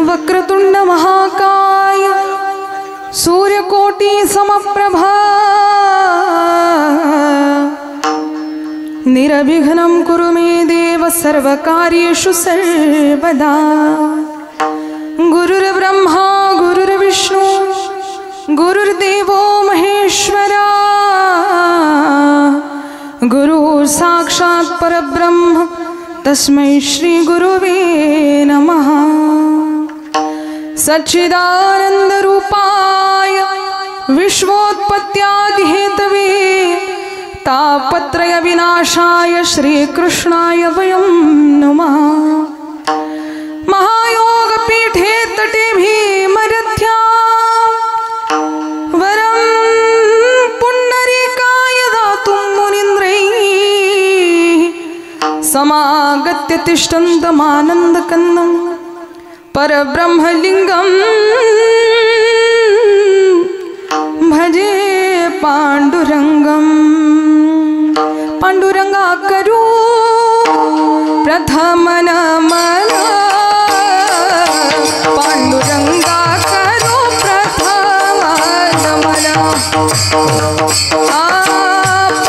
वक्रतुंड महाकाय सूर्यकोटी समप्रभा निरविघ्नं कुरु मे देव सर्वकार्येषु सर्वदा। गुरुर्ब्रह्मा गुरुर्विष्णु गुरुर्देवो महेश्वरा गुरु साक्षात् परब्रह्म तस्मै श्री गुरुवे नमः। सच्चिदानंद रूपाय विश्वोत्पत्त्यादिहेतवे तापत्रय विनाशाय श्रीकृष्णाय वयं नमः। महायोग पीठे तटे भीमरथ्या वरं पुण्डरीकाय दातुं मुनीन्द्रैः समागत्य तिष्ठन्तमानन्दकन्दं परब्रह्मलिङ्गं भजे पाण्डुरङ्गम्। पांडुरंगा करू प्रथम नमन पांडुरंगा करू प्रथम नमन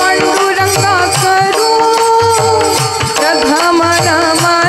पांडुरंगा करू प्रथम नमन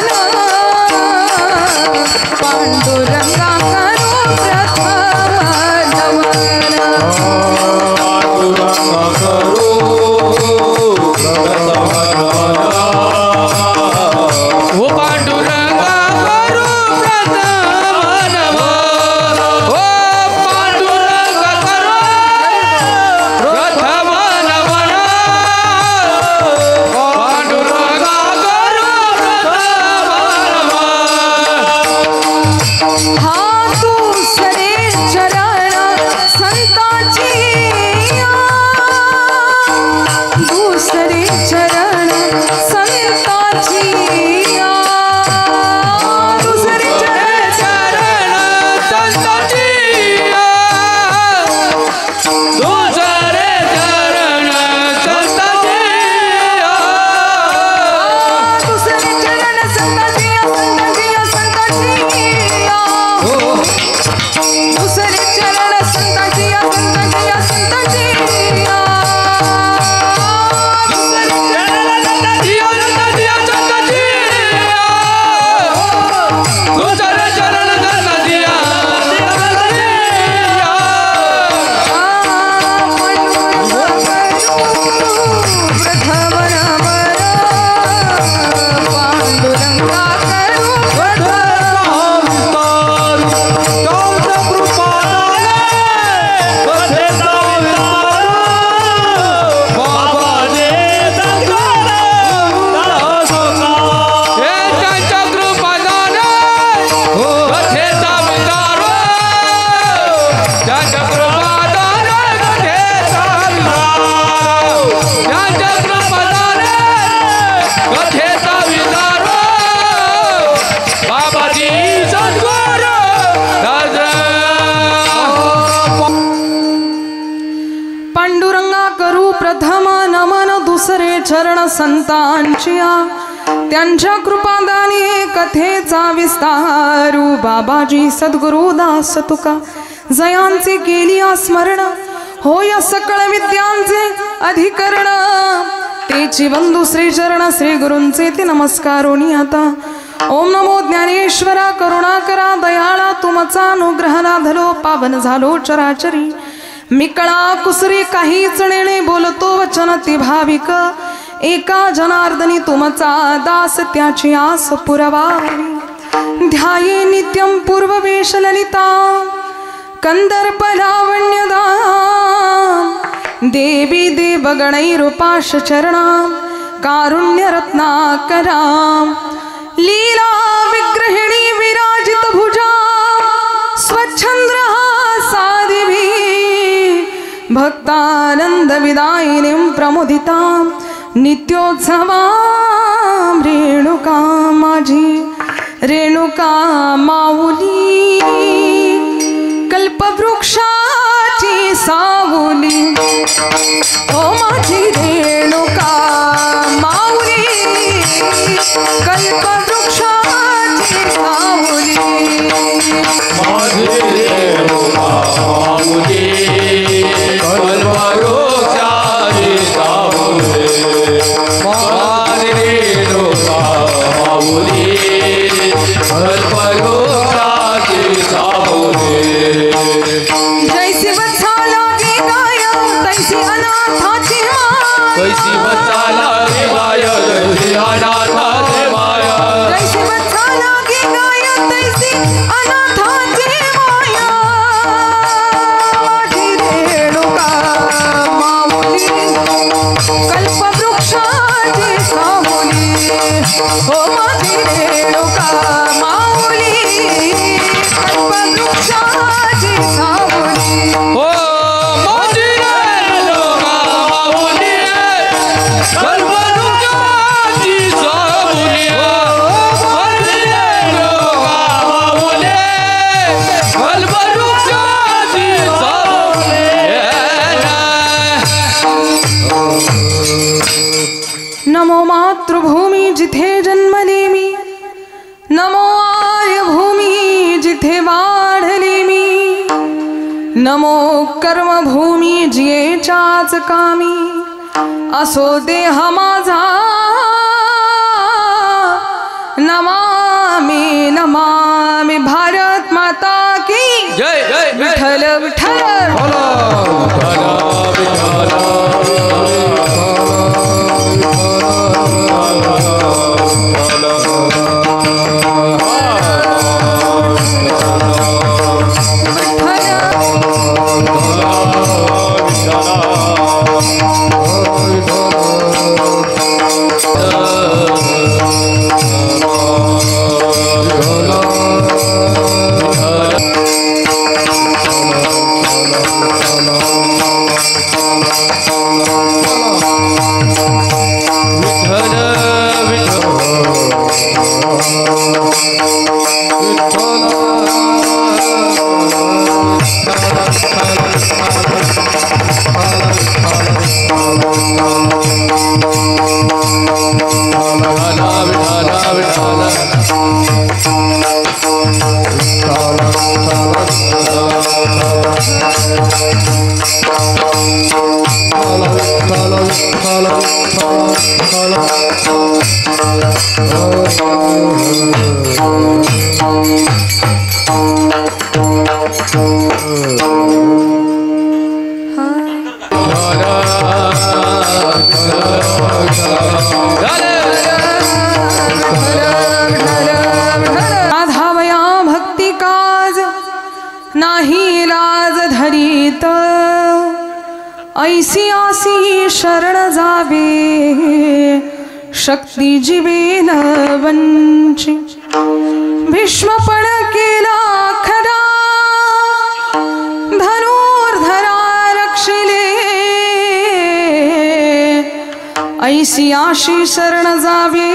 पांडुरंगा करू प्रथम नमन चरण संतांच्या त्यांच्या कृपादानी कथेचा विस्तारू बाबाजी सद्गुरु दास तुका जयांचे केली स्मरण होय सकळ विद्यांचे अधिकरण तेची बंधू श्री चरण श्री गुरूंचे ते नमस्कारोनी आता। ओम नमो ज्ञानेश्वरा करुणाकरा दयाळा तुमचा अनुग्रह लाधलो पावन झालो चराचरी मिकळा कुसरी काहीच नेणे बोलतो वचन ती भाविक एका जनार्दनी तुमचा दास त्याची आस पुरवावी। ध्याये नित्यं पूर्ववेश ललिता कंदर्प लावण्यदा देवी देवगणैरुपाश चरणा कारुण्य रत्नाकरा लीला विग्रहिणी विराजित भुजा स्वच्छंद्र सादिभी भक्तानंद विदायिनीं प्रमुदितां नित्योत्सवां रेणुका माझी रेणुका माऊली कल्पवृक्षाची सावली ओ माझी रेणुका माऊली कल्पवृक्षाची सावली जैसी बच्चा लागे गाय तैसी अनाथाची माय कैसी बच्चा लागे गाय तैसी अनाथाची माया जैसी बच्चा लागे गाय तैसी अनाथाची माया माझी रेणुका माऊली कल्पवृक्षाची सावली हो माझी रेणुका माऊली कल्पवृक्षाची सावली हो माझी रेणुका माऊली कल्पवृक्षाची सावली हो माझी रेणुका माऊली कल्पवृक्षाची सावली नमो मातृभूमी जिथे जन्मले मी नमो आर्यभूमी जिथे वाढले मी नमो कर्मभूमी जियेच्याच कामी असो देह माझा नमामि नमामि भारत माता की जय जय विठ्ठल विठ्ठल राधावया भक्ती काज नाही लाज धरीत ऐसी आसी शरण जावे शक्ती जीवेन वंची भीष्म पण केला खरा धनुर्धरा रक्षिले ऐसी आशी शरण जावे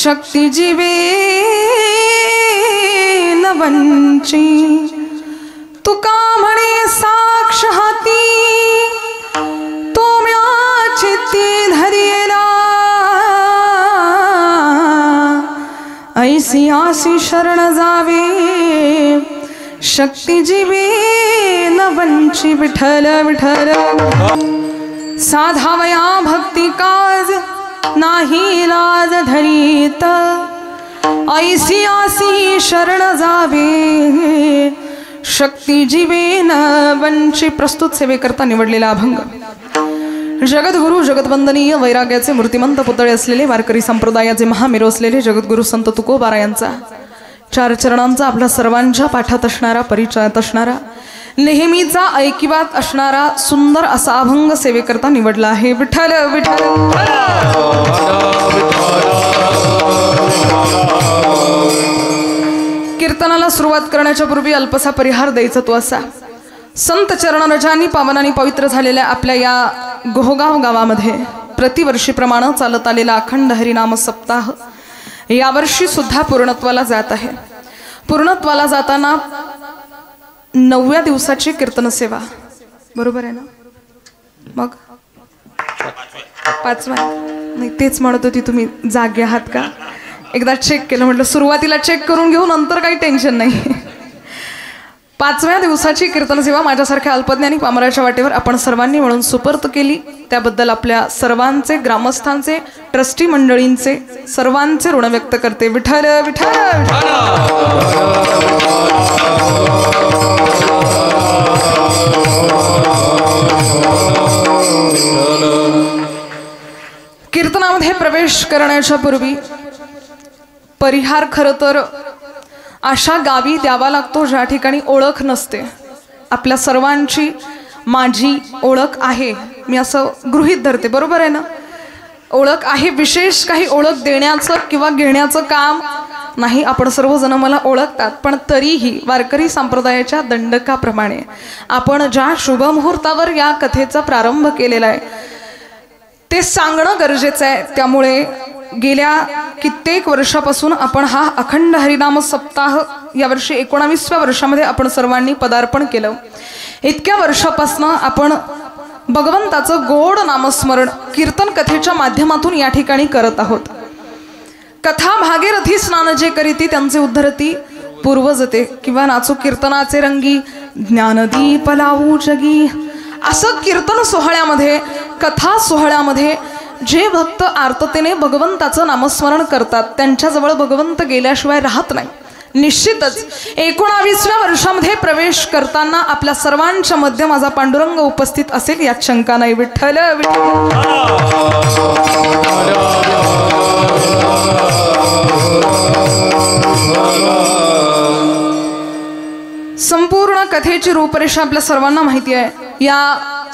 शक्ती जीवे न वंची तुका म्हणे साक्ष हाती तो म्या चित्ती धरियला ऐसी आसी शरण जावे शक्ती जीवे न वंची विठ्ठल विठ्ठल साधावया भक्ती काज नाही लाज धरीत ऐसी आसी शरण जावे शक्ती जीवेन वंची प्रस्तुत सेवेकरता निवडलेला अभंग जगद्गुरु जगतवंदनीय वैराग्याचे मूर्तिमंत पुतळे असलेले वारकरी संप्रदायाचे महामेरू असलेले जगद्गुरु संत तुकोबा यांचा 4 चरणांचा आपल्या सर्वांच्या पाठात असणारा परिचयात असणारा नेहमीचा ऐकिवात असणारा सुंदर असा अभंग सेवेकरता निवडला आहे विठ्ठल विठ्ठल कीर्तनाला सुरुवात करण्याच्या पूर्वी अल्पसा परिहार द्यायचा तो असा संत चरणरजानी पावनानी पवित्र झालेल्या आपल्या या गोहगाव गावामध्ये प्रतिवर्षीप्रमाणे चालत आलेला अखंड हरिनाम सप्ताह यावर्षी सुद्धा पूर्णत्वाला जात आहे पूर्णत्वाला जाताना 9व्या दिवसाची कीर्तन सेवा बरोबर आहे ना मग 5व्या नाही तेच म्हणत होती तुम्ही जागे आहात का एकदा चेक केलं म्हटलं सुरुवातीला चेक करून घेऊ नंतर काही टेन्शन नाही 5व्या दिवसाची कीर्तन सेवा माझ्यासारख्या अल्पज्ञानी पामराच्या वाटेवर आपण सर्वांनी मिळून सुपर्द केली त्याबद्दल आपल्या सर्वांचे ग्रामस्थांचे ट्रस्टी मंडळींचे सर्वांचे ऋण व्यक्त करते विठ्ठल विठ्ठल करण्याच्या पूर्वी परिहार खरं तर अशा गावी द्यावा लागतो ज्या ठिकाणी ओळख नसते. आपल्या सर्वांची माझी ओळख आहे, मी असं गृहीत धरते, बरोबर आहे ना? ओळख आहे, विशेष काही ओळख देण्याचं किंवा घेण्याचं काम नाही. आपण सर्वजण मला ओळखतात, पण तरीही वारकरी संप्रदायाच्या दंडकाप्रमाणे आपण ज्या शुभमुहूर्तावर या कथेचा प्रारंभ केलेला आहे ते सांगणं गरजेचं आहे. त्यामुळे गेल्या कित्येक वर्षापासून आपण हा अखंड हरिनाम सप्ताह यावर्षी 19व्या वर्षामध्ये आपण सर्वांनी पदार्पण केलं. इतक्या वर्षापासून आपण भगवंताचं गोड नामस्मरण कीर्तन कथेच्या माध्यमातून या ठिकाणी करत आहोत. कथा भागीरथी स्नान जे करीती त्यांचे उद्धरती पूर्वजते, किंवा नाचू कीर्तनाचे रंगी ज्ञानदीप लावू जगी. असं कीर्तन सोहळ्यामध्ये, कथा सोहळ्यामध्ये जे भक्त आर्ततेने भगवंताचं नामस्मरण करतात त्यांच्याजवळ भगवंत गेल्याशिवाय राहत नाही. निश्चितच 19व्या वर्षामध्ये प्रवेश करताना आपल्या सर्वांच्या मध्ये माझा पांडुरंग उपस्थित असेल यात शंका नाही. विठ्ठल संपूर्ण कथेची रूपरेषा आपल्या सर्वांना माहिती आहे. या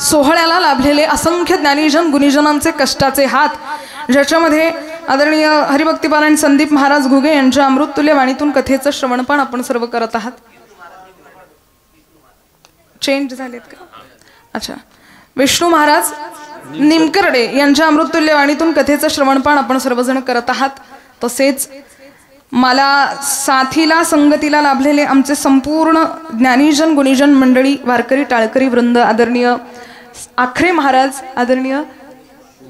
सोहळ्याला लाभलेले असंख्य ज्ञानीजन गुणीजनांचे कष्टाचे हात, ज्याच्यामध्ये आदरणीय हरिभक्तीपारायण संदीप महाराज घुगे यांच्या अमृततुल्य वाणीतून कथेचं श्रवणपान आपण सर्व करत आहात. चेंज झालेत का? अच्छा. विष्णू महाराज निमकर्डे यांच्या अमृततुल्य वाणीतून कथेचं श्रवणपान आपण सर्वजण करत आहात. तसेच मला साथीला संगतीला लाभलेले आमचे संपूर्ण ज्ञानीजन गुणीजन मंडळी, वारकरी टाळकरी वृंद, आदरणीय आखरे महाराज, आदरणीय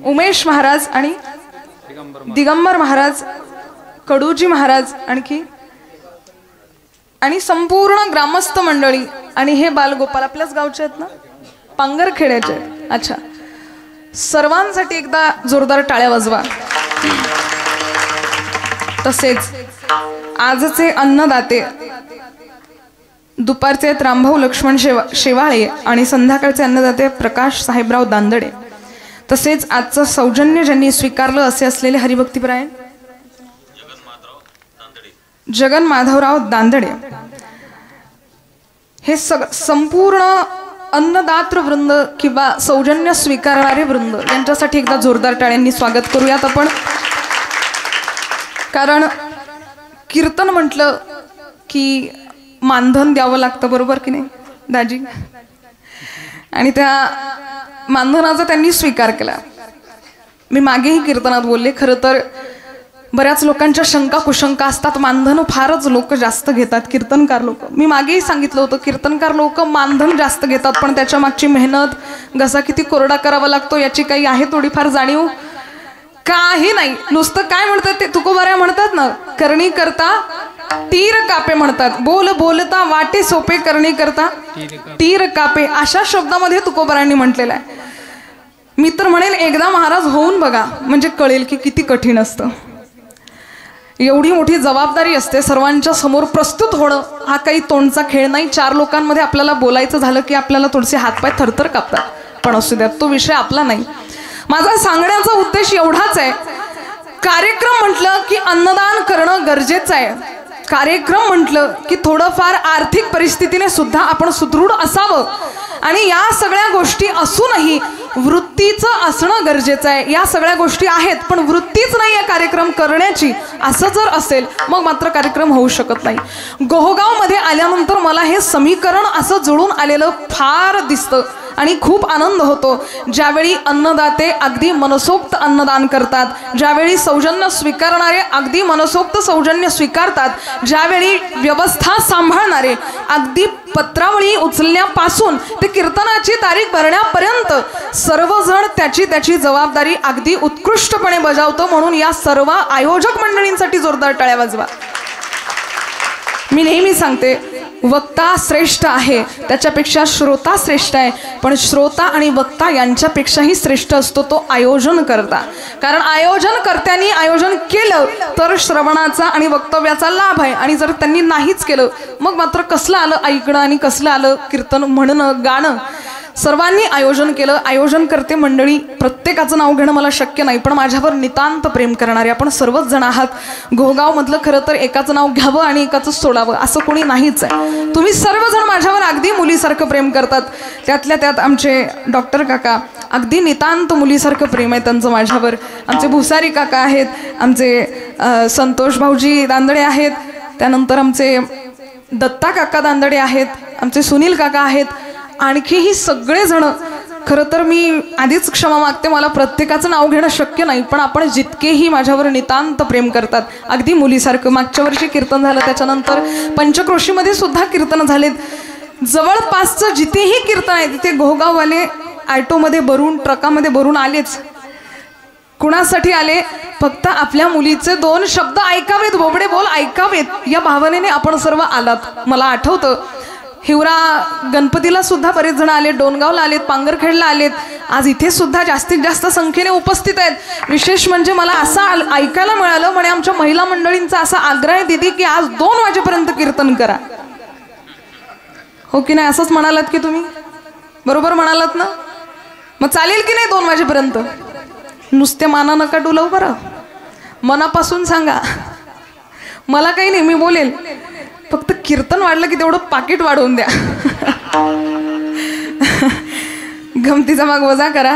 उमेश महाराज आणि दिगंबर महाराज, कडूजी महाराज, आणखी आणि संपूर्ण ग्रामस्थ मंडळी आणि हे बालगोपाल आपल्याच गावचे आहेत ना, पांगरखेड्याचे आहेत. अच्छा, सर्वांसाठी एकदा जोरदार टाळ्या वाजवा. तसेच आजचे अन्नदाते दुपारचे रामभाऊ लक्ष्मण शेवाळे आणि संध्याकाळचे अन्नदाते प्रकाश साहेबराव दांदडे. तसेच आजचं सौजन्य ज्यांनी स्वीकारलं असे असलेले हरिभक्तीपरायण जगन माधवराव दांदडे, हे संपूर्ण अन्नदात्र वृंद किंवा सौजन्य स्वीकारणारे वृंद यांच्यासाठी एकदा जोरदार टाळ्यांनी स्वागत करूयात आपण. कारण कीर्तन म्हटलं की मानधन द्यावं लागतं, बरोबर की नाही दाजी? आणि त्या मानधनाचा त्यांनी स्वीकार केला. मी मागेही कीर्तनात बोलले, खरं तर बऱ्याच लोकांच्या शंका कुशंका असतात. मानधन फारच लोक जास्त घेतात, कीर्तनकार लोक. मी मागेही सांगितलं होतं, कीर्तनकार लोक मानधन जास्त घेतात, पण त्याच्या मागची मेहनत, घसा किती कोरडा करावा लागतो याची काही आहे थोडीफार जाणीव? काही नाही. नुसतं काय म्हणतात ते तुकोबाऱ्या म्हणतात ना, करणी करता तीर कापे म्हणतात. बोल बोलता वाटे सोपे, करणी करता तीर कापे, अशा शब्दामध्ये तुकोबाऱ्यांनी म्हटलेलं आहे. मी तर म्हणेल एकदा महाराज होऊन बघा, म्हणजे कळेल की किती कठीण असतं. एवढी मोठी जबाबदारी असते, सर्वांच्या समोर प्रस्तुत होणं हा काही तोंडचा खेळ नाही. 4 लोकांमध्ये आपल्याला बोलायचं झालं की आपल्याला थोडेसे हातपाय थरथर कापतात, पण असू द्या, तो विषय आपला नाही. माझा सांगण्याचा उद्देश एवढाच आहे, कार्यक्रम म्हटलं की अन्नदान करणं गरजेचं आहे. कार्यक्रम म्हटलं की थोडंफार आर्थिक परिस्थितीने सुद्धा आपण सुदृढ असावं, आणि या सगळ्या गोष्टी असूनही वृत्तीचं असणं गरजेचं आहे. या सगळ्या गोष्टी आहेत, पण वृत्तीच नाही आहे कार्यक्रम करण्याची, असं जर असेल मग मात्र कार्यक्रम होऊ शकत नाही. गोहगावमध्ये आल्यानंतर मला हे समीकरण असं जुळून आलेलं फार दिसतं आणि खूप आनंद होतो. ज्यावेळी अन्नदाते अगदी मनसोक्त अन्नदान करतात, ज्यावेळी सौजन्य स्वीकारणारे अगदी मनसोक्त सौजन्य स्वीकारतात, ज्यावेळी व्यवस्था सांभाळणारे अगदी पत्रावळी उचलण्यापासून ते कीर्तनाची तारीख भरण्यापर्यंत सर्वजण त्याची त्याची जबाबदारी अगदी उत्कृष्टपणे बजावतो. म्हणून या सर्व आयोजक मंडळींसाठी जोरदार टाळ्या वाजवा. मी नेहमी सांगते, वक्ता श्रेष्ठ आहे, त्याच्यापेक्षा श्रोता श्रेष्ठ आहे, पण श्रोता आणि वक्ता यांच्यापेक्षाही श्रेष्ठ असतो तो आयोजन करता. कारण आयोजन कर्त्यांनी आयोजन केलं तर श्रवणाचा आणि वक्तव्याचा लाभ आहे, आणि जर त्यांनी नाहीच केलं मग मात्र कसलं आलं ऐकणं आणि कसलं आलं कीर्तन म्हणणं गाणं. सर्वांनी आयोजन केलं. आयोजन करते मंडळी, प्रत्येकाचं नाव घेणं मला शक्य नाही, पण माझ्यावर नितांत प्रेम करणारे आपण सर्वच जण आहात. घोगावमधलं खरं तर एकाचं नाव घ्यावं आणि एकाचं सोडावं असं कोणी नाहीच आहे. तुम्ही सर्वजण माझ्यावर अगदी मुलीसारखं प्रेम करतात. त्यातल्या त्यात आमचे डॉक्टर काका, अगदी नितांत मुलीसारखं प्रेम आहे त्यांचं माझ्यावर. आमचे भुसारी काका आहेत, आमचे संतोष भाऊजी दांदडे आहेत, त्यानंतर आमचे दत्ता काका दांदडे आहेत, आमचे सुनील काका आहेत, आणखीही सगळेजण. खरं तर मी आधीच क्षमा मागते, मला प्रत्येकाचं नाव घेणं शक्य नाही, पण आपण जितकेही माझ्यावर नितांत प्रेम करतात अगदी मुलीसारखं. मागच्या वर्षी कीर्तन झालं, त्याच्यानंतर पंचक्रोशीमध्ये सुद्धा कीर्तन झालेत. जवळपासचं जिथेही कीर्तन आहे तिथे घोगाववाले ऑटोमध्ये भरून, ट्रकामध्ये भरून आलेच. कुणासाठी आले? फक्त आपल्या मुलीचे 2 शब्द ऐकावेत, बोबडे बोल ऐकावेत या भावनेने आपण सर्व आलात. मला आठवतं हिवरा गणपतीला सुद्धा बरेच जण आलेत, डोनगावला आलेत, पांगरखेडला आलेत, आज इथे सुद्धा जास्तीत जास्त संख्येने उपस्थित आहेत. विशेष म्हणजे मला असं ऐकायला मिळालं, म्हणे आमच्या महिला मंडळींचा असा आग्रह आहे दीदी की आज 2 वाजेपर्यंत कीर्तन करा. हो की नाही? असंच म्हणालात की तुम्ही? बरोबर म्हणालात ना? मग चालेल की नाही 2 वाजेपर्यंत? नुसते माना नका डुलव बरं, मनापासून सांगा. मला काही नाही, मी बोलेल, फक्त कीर्तन वाढलं की तेवढं पाकिट वाढवून द्या. गमतीचा माग वजा करा.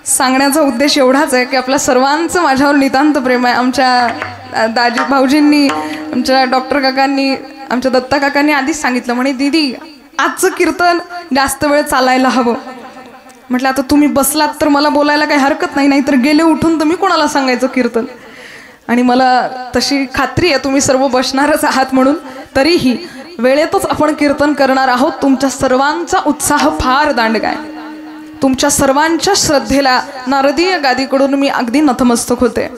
सांगण्याचा उद्देश एवढाच आहे की आपल्या सर्वांचं माझ्यावर नितांत प्रेम आहे. आमच्या दाजी भाऊजींनी, आमच्या डॉक्टर काकांनी, आमच्या दत्ता काकांनी आधीच सांगितलं, म्हणे दीदी आजचं कीर्तन जास्त वेळ चालायला हवं. म्हटलं आता तुम्ही बसलात तर मला बोलायला काही हरकत नाही, नाहीतर गेले उठून तर मी कोणाला सांगायचं कीर्तन. आणि मला तशी खात्री आहे तुम्ही सर्व बसणारच आहात म्हणून. तरीही वेळेतच आपण कीर्तन करणार आहोत. तुमच्या सर्वांचा उत्साह फार दांडगा आहे. तुमच्या सर्वांच्या श्रद्धेला नारदीय गादीकडून मी अगदी नतमस्तक होते.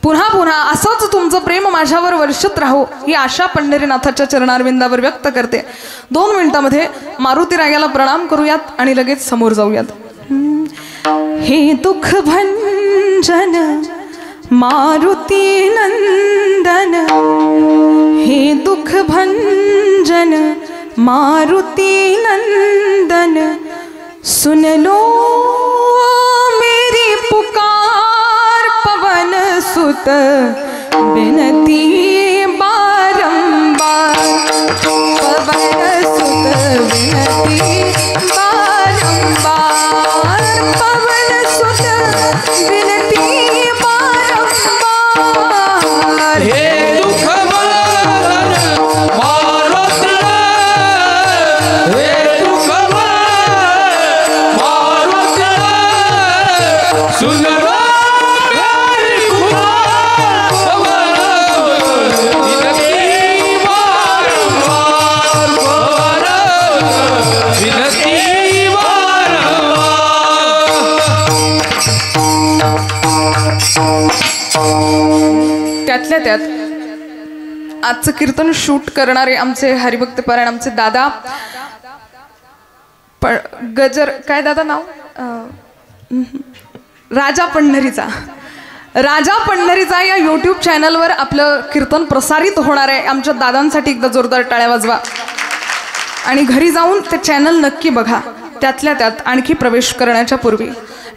पुन्हा पुन्हा असंच तुमचं प्रेम माझ्यावर वर्षत राहो ही आशा पंढरीनाथाच्या चरणारविंदावर व्यक्त करते. 2 मिनिटांमध्ये मारुती रायाला प्रणाम करूयात आणि लगेच समोर जाऊयात. हे दुःख भंजन मारुती नंदन, हे दुःख भंजन मारुती नंदन, सुन लो मेरी पुकार पवन सुत, बिनती बारंबार, पवन सुत बिनती बारंबार, पवन सुत बिनती बारंबार. हे दुःख भंजन मारुती, हे दुःख भंजन मारुती, सुन लो मेरी पुकार पवन सुत, बिनती बारंबार, बिनती बारंबार. त्यातल्या त्यात आजचं कीर्तन शूट करणारे आमचे हरिभक्त पारायण आमचे दादा गजर, काय दादा नाव? राजा पंढरीचा. राजा पंढरीचा या यूट्यूब चॅनलवर आपलं कीर्तन प्रसारित होणार आहे. आमच्या दादांसाठी एकदा जोरदार टाळ्या वाजवा आणि घरी जाऊन ते चॅनल नक्की बघा. त्यातल्या त्यात आणखी प्रवेश करण्याच्या पूर्वी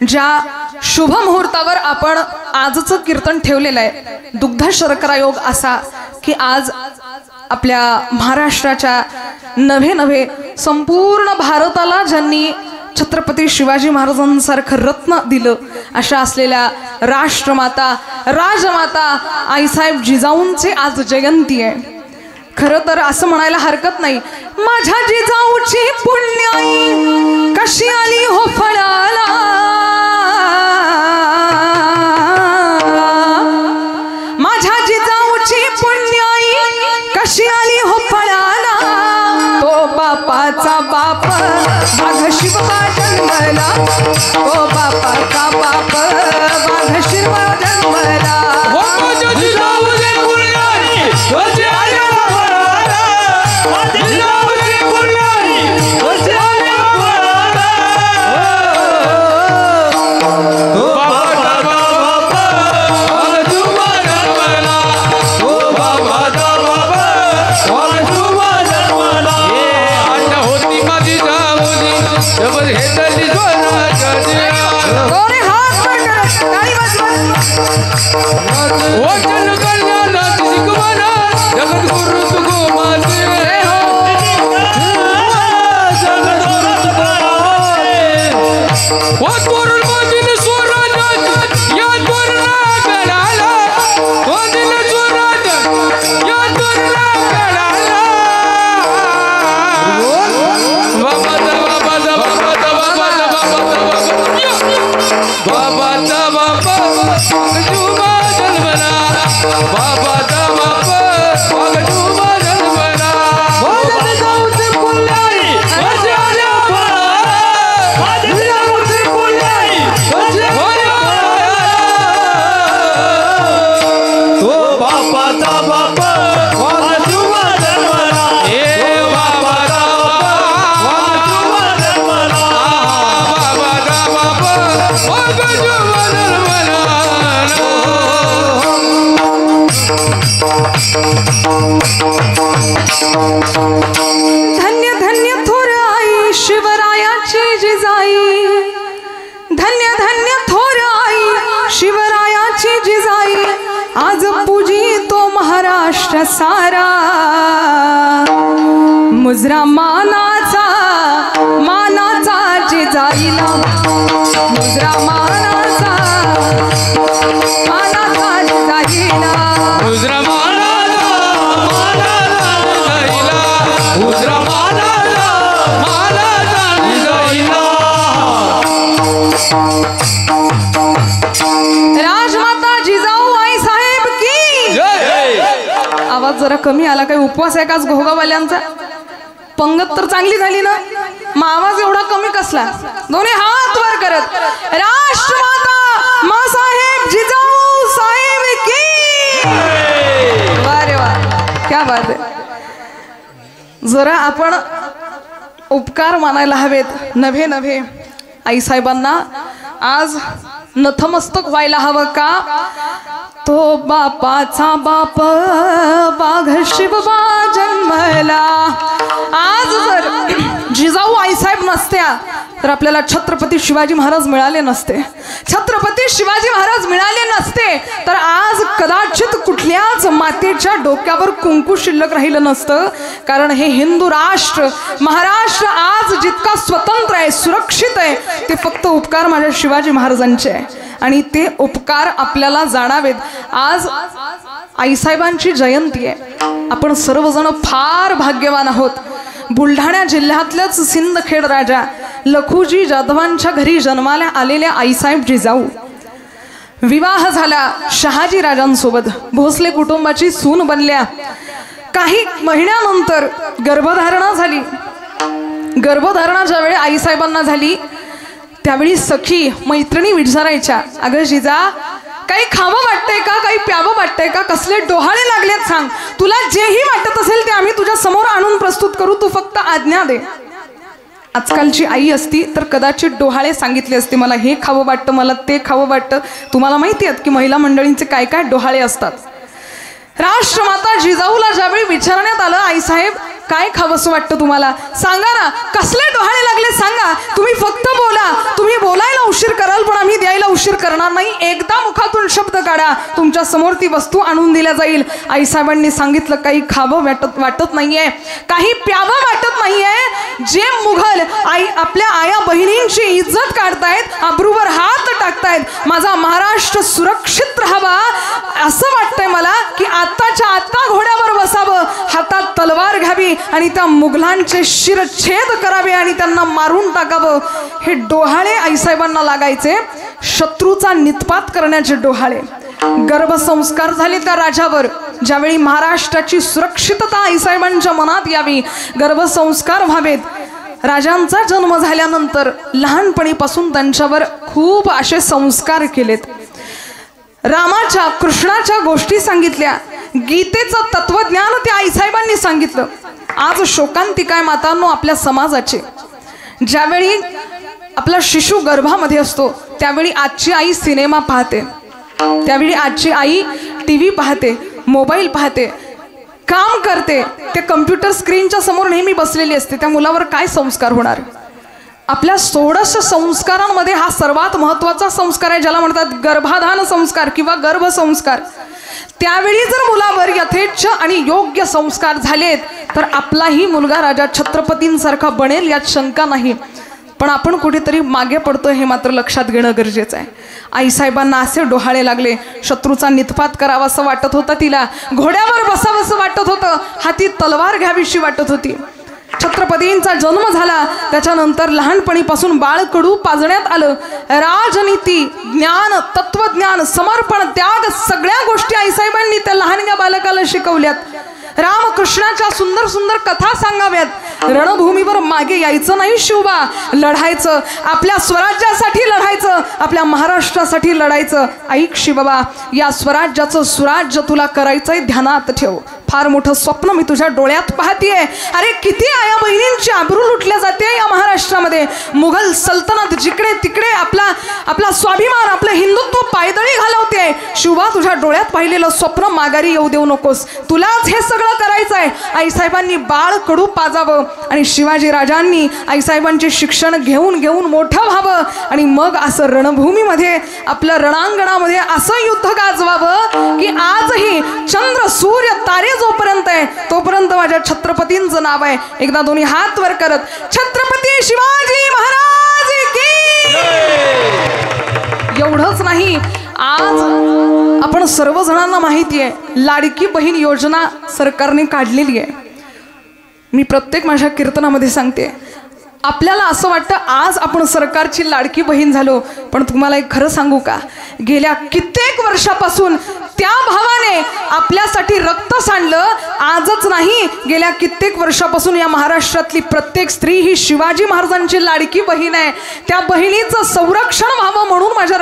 ज्या शुभ मुहूर्तावर आपण आजचं कीर्तन ठेवलेलं आहे, दुग्ध शर्करा योग असा की आज आपल्या महाराष्ट्राच्या नव्हे संपूर्ण भारताला ज्यांनी छत्रपती शिवाजी महाराजांसारखं रत्न दिलं अशा असलेल्या राष्ट्रमाता राजमाता आईसाहेब जिजाऊंची आज जयंती आहे. खरं तर असं म्हणायला हरकत नाही, माझ्या जिजाऊची पुण्याई कशी आली हो फळाला, माझ्या जिजाऊची पुण्याई कशी आली हो फळाला, तो बापाचा बाप वाघ शिवा जन्मला, तो बापाचा बाप वाघ शिवा जन्मला. हे वागजुमा जन्मला बापाचा बाप वागजुमा जन्मला वाजत जाऊचे पुल्लाई वाजल्या वाजत जाऊचे पुल्लाई तो बापाचा बाप वागजुमा जन्मला हे बापाचा बाप वागजुमा जन्मला बापाचा बाप वागजुमा जन्मला धन्य धन्य थोर आई शिवरायाची जिजाई धन्य धन्य थोर आई शिवरायाची जिजाई आज पूजी तो महाराष्ट्र सारा मुजरा मानाचा जिजाईला मुजरा मानाचा जिजाईला उजरा मानाला जिजाईला उजरा मानाला जिजाईला राजमाता जिजाऊ आई साहेब की जय आवाज जरा कमी आला. काही उपवास आहे का आज घोगावाल्यांचा? पंगत तर चांगली झाली ना, मग आवाज एवढा कमी कसला? दोन्ही हात वर करत राष्ट्रमाता मासाहेब जिजाऊ साहेब की वा रे वा, क्या बात आहे. जरा आपण उपकार मानायला हवेत. नव्हे नव्हे आई साहेबांना आज नतमस्तक व्हायला हवं का? तो बापाचा बाप वाघ शिवबा जन्मला. आज जर जिजाऊ आईसाहेब नसत्या तर आपल्याला छत्रपती शिवाजी महाराज मिळाले नसते. छत्रपती शिवाजी महाराज मिळाले नसते तर आज कदाचित कुठल्याच मातेच्या डोक्यावर कुंकू शिल्लक राहिलं नसतं. कारण हे हिंदू राष्ट्र महाराष्ट्र आज जितका स्वतंत्र आहे, सुरक्षित आहे, ते फक्त उपकार माझ्या शिवाजी महाराजांचे आहे आणि ते उपकार आपल्याला जाणावेत. आज आईसाहेबांची जयंती आहे. आपण सर्वजण फार भाग्यवान आहोत. बुलढाणा जिल्ह्यातल्याच सिंदखेड राजा लखुजी जाधवांच्या घरी जन्माला आलेल्या आईसाहेब जिजाऊ विवाह झाला शहाजी राजांसोबत. भोसले कुटुंबाची सून बनल्या. काही महिन्यानंतर गर्भधारणा झाली. गर्भधारणा ज्यावेळी आईसाहेबांना झाली त्यावेळी सखी मैत्रिणी विचारायच्या, अगं जिजा काही खावं वाटतंय का, काही प्यावं वाटतंय का, कसले डोहाळे लागलेत सांग, तुला जेही वाटत असेल ते आम्ही तुझ्या समोर आणून प्रस्तुत करू, तू फक्त आज्ञा दे. आजकालची आई असती तर कदाचित डोहाळे सांगितले असते, मला हे खावं वाटतं, मला ते खावं वाटतं. तुम्हाला माहिती आहे की महिला मंडळींचे काय काय डोहाळे असतात. राष्ट्रमाता जिजाऊला ज्यावेळी विचारण्यात आलं, आईसाहेब काय खावंसं वाटतं तुम्हाला, सांगा ना, कसले डोहाळे लागले सांगा, तुम्ही फक्त बोला, तुम्ही बोलायला उशीर कराल पण आम्ही द्यायला उशीर करणार नाही, एकदा मुखातून शब्द काढा, तुमच्या समोर ती वस्तू आणून दिल्या जाईल. आईसाहेबांनी सांगितलं, काही खावं वाटत नाहीये, काही प्यावं वाटत नाहीये. जे मुघल आई आपल्या आया बहिणींची इज्जत काढतायत, अब्रूवर हात टाकतायत, माझा महाराष्ट्र सुरक्षित राहावा असं वाटतंय मला की आत्ताच्या आत्ता घोड्यावर बसावं, हातात तलवार घ्यावी आणि त्या मुघलांचे शिरच्छेद करावे आणि त्यांना मारून टाकावं. हे डोहाळे आईसाहेबांना लागायचे, शत्रूचा नित्पात करण्याचे डोहाळे. गर्भसंस्कार झाले त्या राजावर. ज्यावेळी महाराष्ट्राची सुरक्षितता आईसाहेबांच्या मनात यावी, गर्भसंस्कार व्हावेत. राजांचा जन्म झाल्यानंतर लहानपणीपासून त्यांच्यावर खूप असे संस्कार केलेत. रामाच्या कृष्णाच्या गोष्टी सांगितल्या, गीतेचं तत्वज्ञान त्या आईसाहेबांनी सांगितलं. आज शोकांतिका आहे मातांनो आपल्या समाजाचे. ज्यावेळी आपला शिशु गर्भामध्ये असतो त्यावेळी आजची आई सिनेमा पाहते, त्यावेळी आजची आई टीव्ही पाहते, मोबाईल पाहते, काम करते, ते कम्प्युटर स्क्रीनच्या समोर नेहमी बसलेली असते. त्या मुलावर काय संस्कार होणार? आपल्या 16 संस्कारांमध्ये हा सर्वात महत्त्वाचा संस्कार आहे, ज्याला म्हणतात गर्भाधान संस्कार किंवा गर्भसंस्कार. त्यावेळी जर मुलावर यथेच्छ आणि योग्य संस्कार झालेत तर आपलाही मुलगा राजा छत्रपतींसारखा बनेल यात शंका नाही. पण आपण कुठेतरी मागे पडतो हे मात्र लक्षात घेणं गरजेचं आहे. आईसाहेबांना असे डोहाळे लागले, शत्रूचा नित्पात करावा असं वाटत होतं तिला, घोड्यावर बसावं असं वाटत होतं, हाती तलवार घ्यावीशी वाटत होती. छत्रपतींचा जन्म झाला त्याच्यानंतर लहानपणीपासून बाळकडू पाजण्यात आलं. राजनीती, ज्ञान, तत्वज्ञान, समर्पण, त्याग सगळ्या गोष्टी आईसाहेबांनी त्या लहानग्या बालकाला शिकवल्यात. रामकृष्णाच्या सुंदर सुंदर कथा सांगाव्यात. रणभूमीवर मागे यायचं नाही शिवबा, लढायचं, आपल्या स्वराज्यासाठी लढायचं, आपल्या महाराष्ट्रासाठी लढायचं. ऐक शिवबा, या स्वराज्याचं सुराज्य तुला करायचंय, ध्यानात ठेव. फार मोठं स्वप्न मी तुझ्या डोळ्यात पाहतीये. अरे किती आया बहिणींची आबरू लुटल्या जाते या महाराष्ट्रामध्ये. मुघल सल्तनत जिकडे तिकडे आपला स्वाभिमान, आपलं हिंदुत्व पायदळी घालवते. शिवबा, तुझ्या डोळ्यात पाहिलेलं स्वप्न माघारी येऊ देऊ नकोस. तुलाच हे सगळं करायचंय. आईसाहेबांनी बाळ कडू पाजावं आणि शिवाजी राजांनी आईसाहेबांचे शिक्षण घेऊन घेऊन मोठं व्हावं आणि मग असं रणभूमीमध्ये, आपल्या रणांगणामध्ये असं युद्ध गाजवावं की आजही चंद्र, सूर्य, तारे जोपर्यंत आहे तोपर्यंत माझ्या छत्रपतींचं नाव आहे. एकदा दोन्ही हात वर करत छत्रपती शिवाजी महाराज की. एवढंच नाही, आज आपण सर्वजणांना माहिती आहे लाडकी बहीण योजना सरकारने काढलेली आहे. मी प्रत्येक माझ्या कीर्तनामध्ये सांगते, आपल्याला असं वाटतं आज आपण सरकारची लाडकी बहीण झालो, पण तुम्हाला एक खरं सांगू का, गेल्या कित्येक वर्षापासून त्या भावाने आपल्यासाठी रक्त सांडलं. आजच नाही, गेल्या कित्येक वर्षापासून या महाराष्ट्रातली प्रत्येक स्त्री ही शिवाजी महाराजांची लाडकी बहीण आहे. त्या बहिणीचं संरक्षण व्हावं म्हणून माझ्या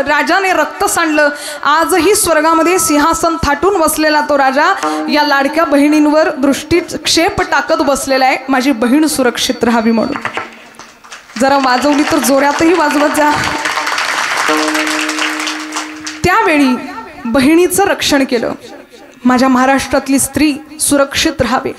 राजाने रक्त सांडलं. आजही स्वर्गामध्ये सिंहासन थाटून बसलेला तो राजा या लाडक्या बहिणींवर दृष्टीक्षेप टाकत बसलेला आहे, माझी बहीण सुरक्षित राहावी म्हणून. जरा वाजवली तर जोरातही वाजवत जा. त्यावेळी बहिणीचं रक्षण केलं. माझ्या महाराष्ट्रातली स्त्री सुरक्षित राहावी.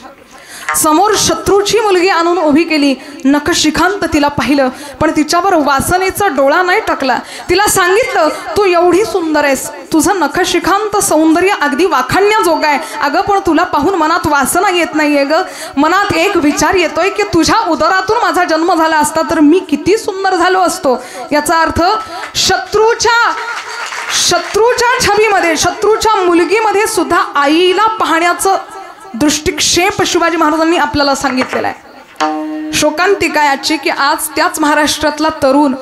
समोर शत्रूची मुलगी आणून उभी केली, नखशिखांत तिला पाहिलं, पण तिच्यावर वासनेचा डोळा नाही टाकला. तिला सांगितलं, तू एवढी सुंदर आहेस, तुझं नखशिखांत सौंदर्य अगदी वाखाणण्याजोगं आहे. अगं पण तुला पाहून मनात वासना येत नाहीये ग. मनात एक विचार येतोय की तुझ्या उदरातून माझा जन्म झाला असता तर मी किती सुंदर झालो असतो. याचा अर्थ शत्रूच्या छबीमध्ये, शत्रूच्या मुलगीमध्ये सुद्धा आईला पाहण्याचं दृष्टिक्षेप शिवाजी महाराजांनी आपल्याला सांगितलेला आहे. शोकांतिका याची की आज त्याच महाराष्ट्रातला तरुण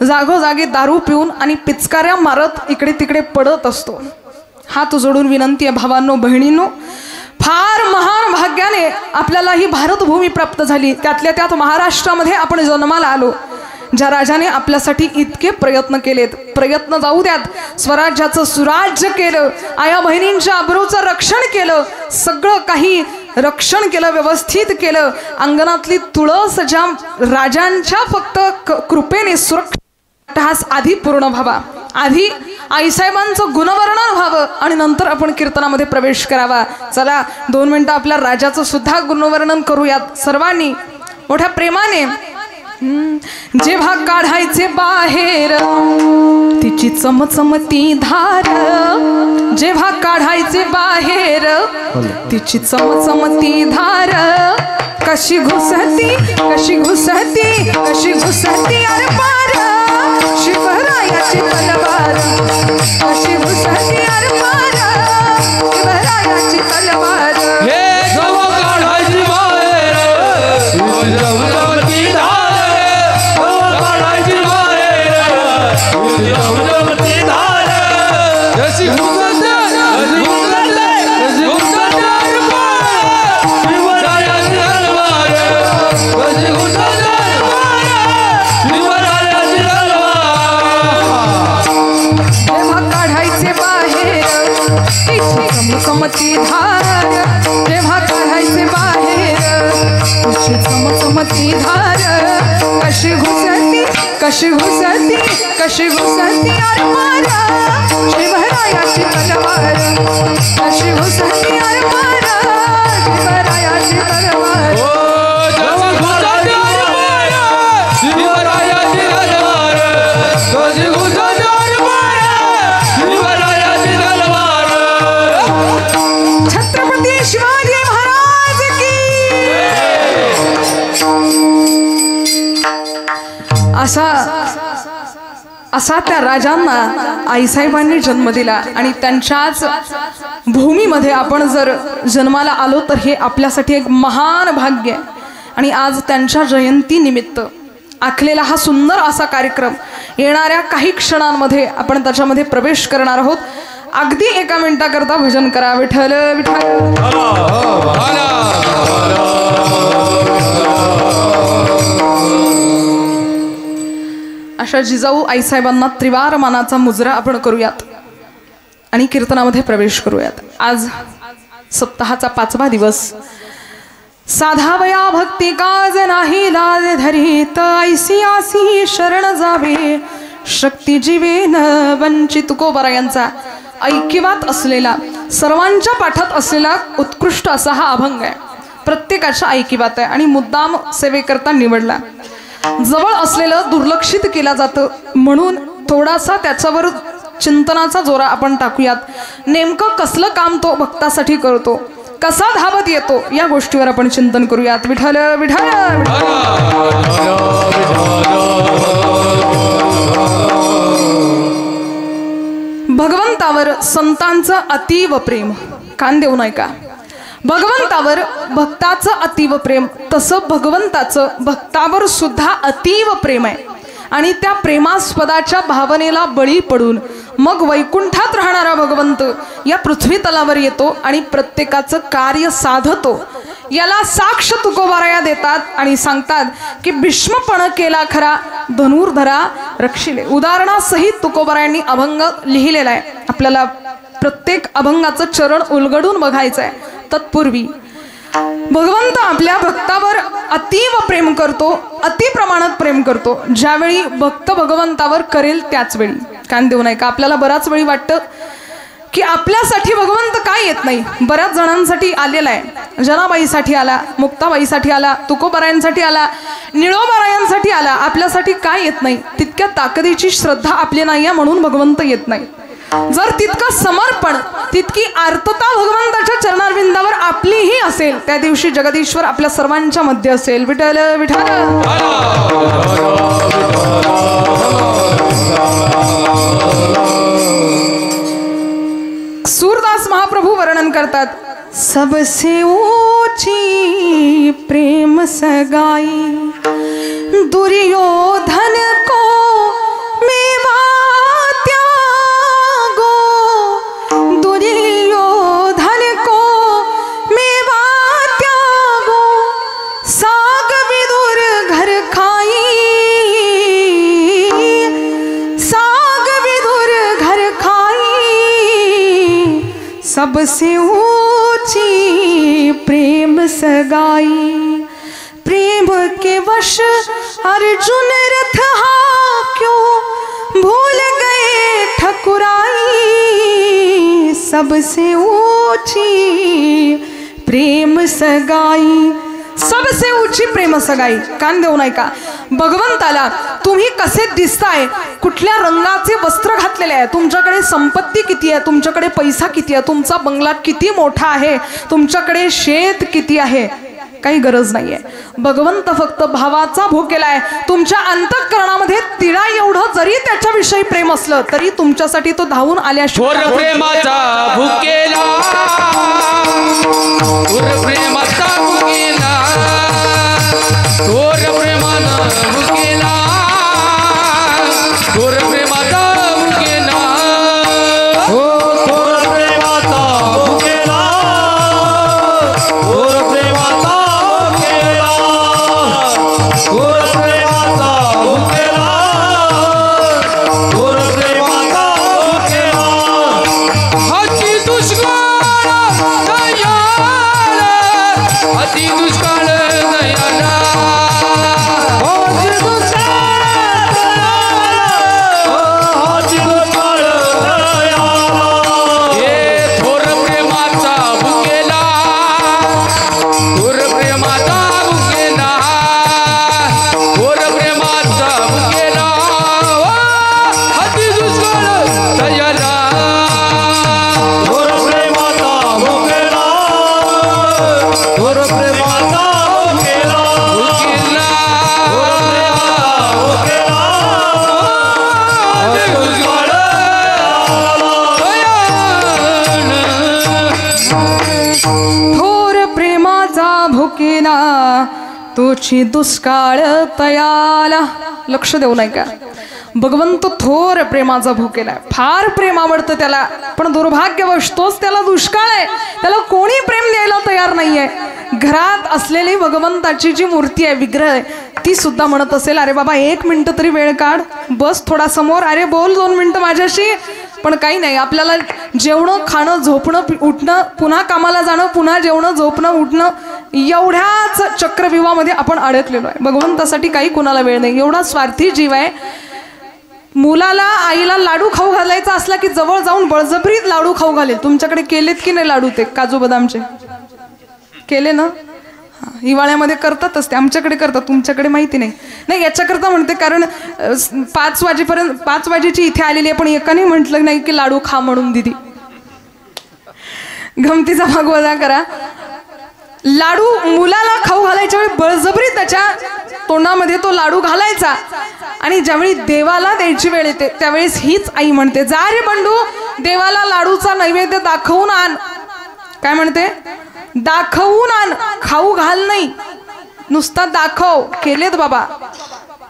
जागोजागी दारू पिऊन आणि पिचकाऱ्या मारत इकडे तिकडे पडत असतो. हात जोडून विनंती आहे भावांनो, बहिणींनो, फार महान भाग्याने आपल्याला ही भारतभूमी प्राप्त झाली. त्यातल्या त्यात महाराष्ट्रामध्ये आपण जन्माला आलो. ज्या राजाने आपल्यासाठी इतके प्रयत्न केलेत, प्रयत्न जाऊ द्यात, स्वराज्याचं सुराज्य केलं, आया बहिणींच्या अब्रूचं रक्षण केलं, सगळं काही रक्षण केलं, व्यवस्थित केलं. अंगणातली तुळस ज्या राजांच्या फक्त कृपेने सुरक्षित आधी पूर्ण व्हावा, आधी आईसाहेबांचं गुणवर्णन व्हावं आणि नंतर आपण कीर्तनामध्ये प्रवेश करावा. चला 2 मिनिटं आपल्या राजाचं सुद्धा गुणवर्णन करूयात सर्वांनी मोठ्या प्रेमाने. जेव्हा काढायचे बाहेर तिची चमचमती धार, जेव्हा काढायचे बाहेर तिची चमचमती धार, कशी घुसती कशी घुसती कशी घुसती अरे पार, शिवरायाची तलवार कशी घुसती अरे पार, शिवरायाची तलवार. चमचमती धार, जेव्हा काढायचे बाहेर तुझी चमचमती धार, कशी घुसती कशी घुसती कशी घुसती अरे मारा, शिवरायाची तलवार कशी घुसती अरे मारा, शिवरायाची तलवार. छत्रपती शिवाजी महाराज की. असा त्या राजांना आईसाहेबांनी जन्म दिला आणि त्यांच्याच भूमीमध्ये आपण जर जन्माला आलो तर हे आपल्यासाठी एक महान भाग्य आहे. आणि आज त्यांच्या जयंतीनिमित्त आखलेला हा सुंदर असा कार्यक्रम येणाऱ्या काही क्षणांमध्ये आपण त्याच्यामध्ये प्रवेश करणार आहोत. अगदी एका मिनिटाकरता भजन करा. विठ्ठल विठ्ठल. अशा जिजाऊ आईसाहेबांना त्रिवार मानाचा मुजरा आपण करूयात आणि कीर्तनामध्ये प्रवेश करूयात. आज सप्ताहाचा 5वा दिवस. साधावया भक्ती काज नाही लाज धरीत ऐसी आसी शरण जावे शक्ती जीवेन वंचित. तुकोबारा यांचा ऐकिवात असलेला सर्वांच्या पाठात असलेला उत्कृष्ट असा हा अभंग आहे. प्रत्येकाच्या ऐकिवात आहे आणि मुद्दाम सेवेकरता निवडला. जवळ असलेलं दुर्लक्षित केला जातं म्हणून थोडासा त्याच्यावर चिंतनाचा जोरा आपण टाकूयात. नेमकं कसलं काम तो भक्तासाठी करतो, कसा धावत येतो, या गोष्टीवर आपण चिंतन करूयात. विठ्ठल विठ्ठल. भगवंतावर संतांचं अतीव प्रेम. कान देऊ नये का? भगवंतावर भक्ताचं अतीव प्रेम, तसं भगवंताचं भक्तावर सुद्धा अतीव प्रेम आहे. आणि त्या प्रेमास्पदाच्या भावनेला बळी पडून मग वैकुंठात राहणारा भगवंत या पृथ्वी तलावर येतो आणि प्रत्येकाचं कार्य साधतो. याला साक्ष तुकोबाराया देतात आणि सांगतात की भीष्मपण केला खरा धनुर्धरा रक्षिले. उदाहरणासहित तुकोबारायांनी अभंग लिहिलेला आहे. आपल्याला प्रत्येक अभंगाचं चरण उलगडून बघायचं आहे. तत्पूर्वी भगवंत आपल्या भक्तावर अतीव प्रेम करतो, अतिप्रमाणात प्रेम करतो. ज्यावेळी भक्त भगवंतावर करेल त्याच वेळी. कान देऊ नये का? आपल्याला बराच वेळी वाटतं की आपल्यासाठी भगवंत काय येत नाही. बऱ्याच जणांसाठी आलेला आहे. जनाबाईसाठी आला, मुक्ताबाईसाठी आला, तुकोबारायांसाठी आला, निळोबारायांसाठी आला. आपल्यासाठी काय येत नाही? तितक्या ताकदीची श्रद्धा आपली नाही आहे म्हणून भगवंत येत नाही. जर तितकं समर्पण, तितकी आर्तता भगवंताच्या चरणारविंदावर आपलीही असेल, त्या दिवशी जगदीश्वर आपल्या सर्वांच्या मध्ये असेल. विठ्ठल विठ्ठल. सूरदास महाप्रभू वर्णन करतात. सबसे ऊंची प्रेम सगाई दुर्योधन को मेवा त्यागो, दुर्योधन को मेवा त्यागो, साग विदुर घर खाई, साग विदुर घर खाई. सबसे ऊंची प्रेम सगाई, प्रेम के वश अर्जुन रथ हा क्यों भूल गए ठकुराई. सबसे ऊंची प्रेम सगाई, सबसे ऊंची प्रेम सगाई. कान देऊ नये का? भगवंताला तुम्ही कसे दिसताय, कुठल्या रंगाचे वस्त्र घातलेले आहे, तुमच्याकडे संपत्ती किती आहे, तुमच्याकडे पैसा किती आहे, तुमचा बंगला किती मोठा आहे, तुमच्याकडे शेत किती आहे, काही गरज नाहीये. भगवंत फक्त भावाचा भूकेला आहे. तुमच्या अंतःकरणामध्ये तिळा एवढं जरी त्याच्याविषयी प्रेम असलं तरी तुमच्यासाठी तो धावून आल्याशिवाय प्रेमाचा भूकेला, प्रेमाचा भूकेला, थोर प्रेमानं भूकेला, थोर प्रेमाचा भूकेला, हो थोर प्रेमाचा भूकेला, थोर प्रेमाचा भूकेला, थोर प्रेमाचा भूकेला, थोर प्रेमाचा भूकेला. हाची दुष्काळ दयाळ, अति दुष्काळ तोची दुष्काळ तयाला. लक्ष देऊ नाही का? भगवंत थोर प्रेमाचा भुकेला, फार प्रेम आवडतं त्याला, पण दुर्भाग्यवश तोच त्याला दुष्काळ आहे. त्याला कोणी प्रेम द्यायला तयार नाहीये. घरात असलेली भगवंताची जी मूर्ती आहे, विग्रह आहे, ती सुद्धा म्हणत असेल, अरे बाबा 1 मिनिट तरी वेळ काढ, बस थोडा समोर, अरे बोल 2 मिनिटं माझ्याशी. पण काही नाही, आपल्याला जेवणं, खाणं, झोपणं, उठणं, पुन्हा कामाला जाणं, पुन्हा जेवणं, झोपणं, उठणं, एवढ्याच चक्रव्यूहामध्ये आपण अडकलेलो आहे. भगवंतासाठी काही कुणाला वेळ नाही. एवढा स्वार्थी जीव आहे. मुलाला आईला लाडू खाऊ घालायचा असला की जवळ जाऊन बळजबरीत लाडू खाऊ घालेल. तुमच्याकडे केलेत की नाही लाडू? ते काजू बदामचे केले ना? हिवाळ्यामध्ये करतातच ते, आमच्याकडे करतात, तुमच्याकडे माहिती नाही. नाही याच्याकरता म्हणते, कारण 5 वाजेपर्यंत 5 वाजेची इथे आलेली आहे, पण एकाने म्हटलं नाही की लाडू खा म्हणून. दिदी गमतीचा भाग वजा करा. लाडू मुलाला खाऊ घालायच्या वेळी बळजबरी त्याच्या तोंडामध्ये तो लाडू घालायचा, आणि ज्यावेळी देवाला द्यायची वेळ येते त्यावेळेस हीच आई म्हणते, जा रे बंडू, देवाला लाडूचा नैवेद्य दाखवून आण. काय म्हणते? दाखवून आण, खाऊ घाल नाही, नुसता दाखव. केलेत बाबा,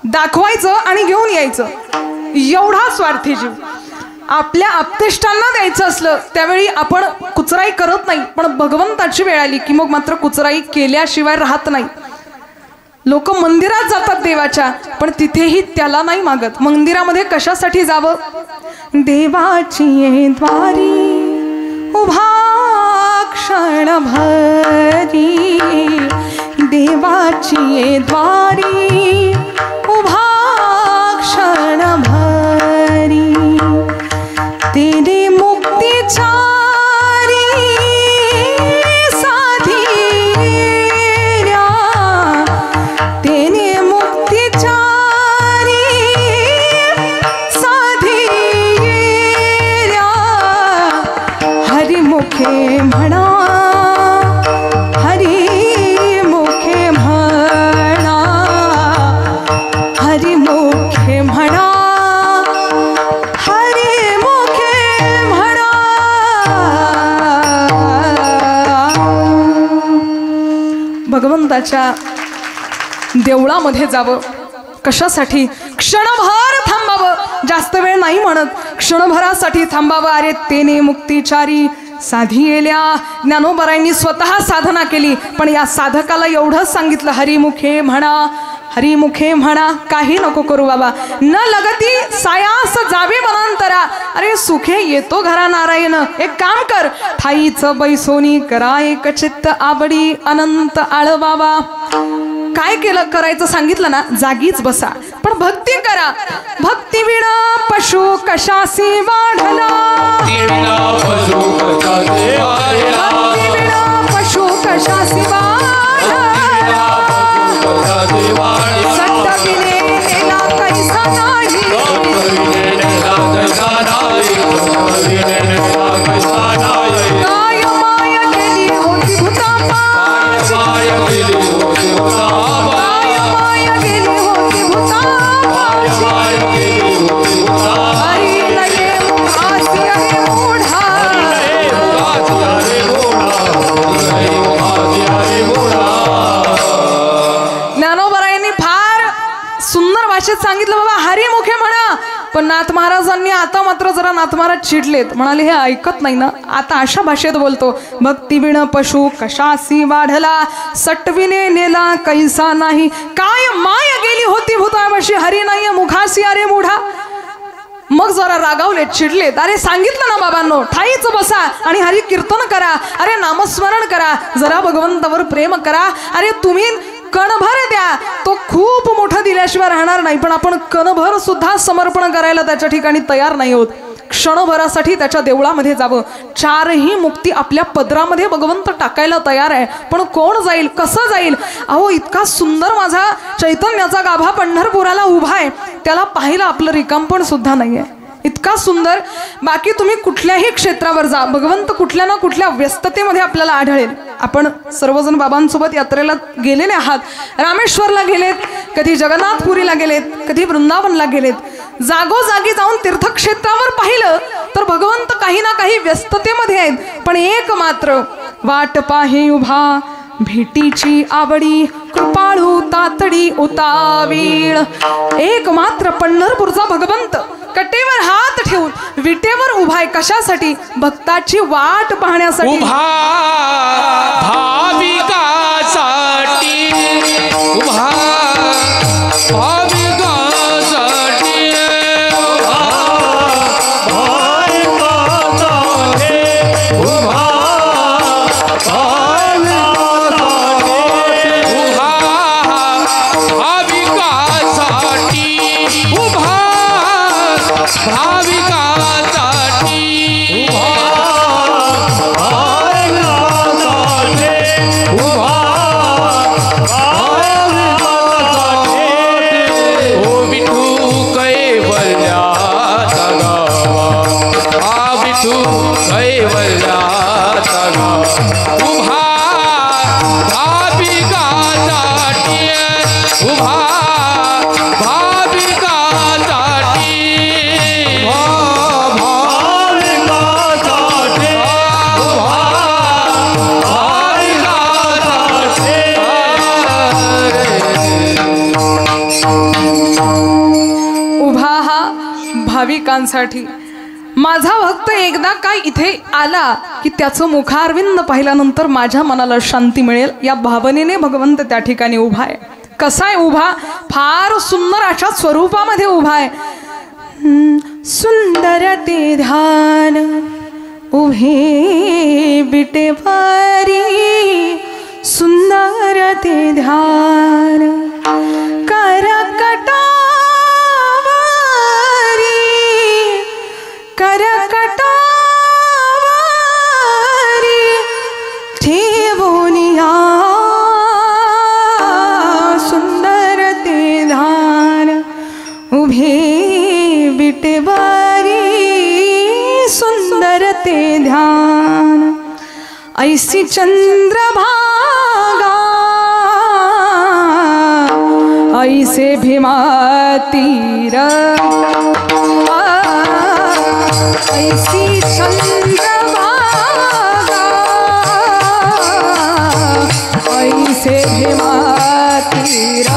दाखवायचं आणि घेऊन यायचं. एवढा स्वार्थी जीव. आपल्या आप्तेष्टांना द्यायचं असलं त्यावेळी आपण कुचराई करत नाही, पण भगवंताची वेळ आली की मग मात्र कुचराई केल्याशिवाय राहत नाही. लोक मंदिरात जातात देवाच्या, पण तिथेही त्याला नाही मागत. मंदिरामध्ये कशासाठी जावं? देवाची द्वारी उभा क्षणभरी, देवाची द्वारी उभा क्षणभरी, तेरे मुक्तीचारी साधीर्या, तेने मुक्तीचारी साधीर्या, हरिमुखे म्हणा, हरिमुखे म्हणा, हरिमुखे म्हणा, भगवंताच्या देवळामध्ये जावं. कशासाठी? क्षणभर थांबावं. जास्त वेळ नाही म्हणत, क्षणभरासाठी थांबावं. अरे तेने मुक्तीचारी साधियेल्या. ज्ञानोबरायांनी स्वतः साधना केली, पण या साधकाला एवढंच सांगितलं, हरिमुखे म्हणा, हरिमुखे म्हणा, काही नको करू बाबा. न लगती सायास जावे वनांतरा. अरे सुखे येतो घरा नारायण. एक काम कर, ठाईच बैसोनी करा एक चित्त आवडी अनंत आळ बाबा. काय केलं करायचं सांगितलं ना, जागीच बसा, पण भक्ती करा. भक्ती विना पशु कशासी वाढला, भक्ती विना पशु कशासी वाढला, सट्टविने नेला कैसा नाही, काय माय गेली होती भूतापा, काय माय गेली होती भूतापा, हरी लगे मुखासी अरे मूढा, ज्ञानोबरायांनी फार सुंदर भाषेत सांगितलं बाबा, हरिमुखे म्हणा. पण नाथ महाराजांनी आता मात्र जरा नाथ महाराज चिडलेत, म्हणाले हे ऐकत नाही ना. आता अशा भाषेत बोलतो, भक्ती विण पशु कशासी वाढला, सटविने नेला कैसा नाही, काय माय गेली होती भूतावशी, हरी नाही मुखासी अरे मूढा. मग जरा रागावले, चिडलेत. अरे सांगितलं ना बाबांनो, ठाईच बसा आणि हरी कीर्तन करा, अरे नामस्मरण करा, जरा भगवंतावर प्रेम करा. अरे तुम्ही कणभर द्या, तो खूप मोठं दिल्याशिवाय राहणार नाही, पण आपण कणभर सुद्धा समर्पण करायला त्याच्या ठिकाणी तयार नाही होत. क्षणभरासाठी त्याच्या देवळामध्ये जावं. 4ही मुक्ती आपल्या पदरामध्ये भगवंत टाकायला तयार आहे, पण कोण जाईल, कसं जाईल? अहो इतका सुंदर माझा चैतन्याचा गाभा पंढरपुराला उभा आहे, त्याला पाहायला आपलं रिकामपण सुद्धा नाही आहे. इतका सुंदर. बाकी तुम्ही कुठल्याही क्षेत्रावर जा, भगवंत कुठल्या ना कुठल्या व्यस्ततेमध्ये आपल्याला आढळेल. आपण सर्वजण बाबांसोबत यात्रेला गेलेले आहात, रामेश्वरला गेलेत, कधी जगन्नाथपुरीला गेलेत, कधी वृंदावनला गेलेत. जागोजागी जाऊन तीर्थक्षेत्रावर पाहिलं तर भगवंत काही ना काही व्यस्ततेमध्ये आहेत, पण एक मात्र वाट पाहे उभा भेटीची आवडी कृपाळू तातडी उतावीळ एक मात्र पंढरपूरचा भगवंत कटेवर हात ठेवून विटेवर उभाय कशासाठी भक्ताची वाट पाहण्यासाठी उभा भाविकासाठी उभा भाविकासाठी उभा भाविकासाठी उभा भाविकासाठी ओ विठू कैवल्याचा गावा आ विठू कैवल्याचा गावा उभा भाविकासाठी उभा भाविकासाठी उभा हा भाविकांसाठी माझा भक्त एकदा काय इथे आला की त्याचं मुखारविंद पाहिल्यानंतर माझ्या मनाला शांती मिळेल या भावनेने भगवंत त्या ठिकाणी उभा आहे कसा आहे उभा फार सुंदर अशा स्वरूपामध्ये उभा आहे सुंदर ते ध्यान उभे बिटेवारी सुंदर ते ध्यान करकटावारी ठेवोनिया सुंदर ते ध्यान उभे बिटेवारी सुंदर ते ध्यान ऐसी चंद्रभागा ऐसे भीमा तीर ऐसी चंद्रभागा ऐसे भीमा तीर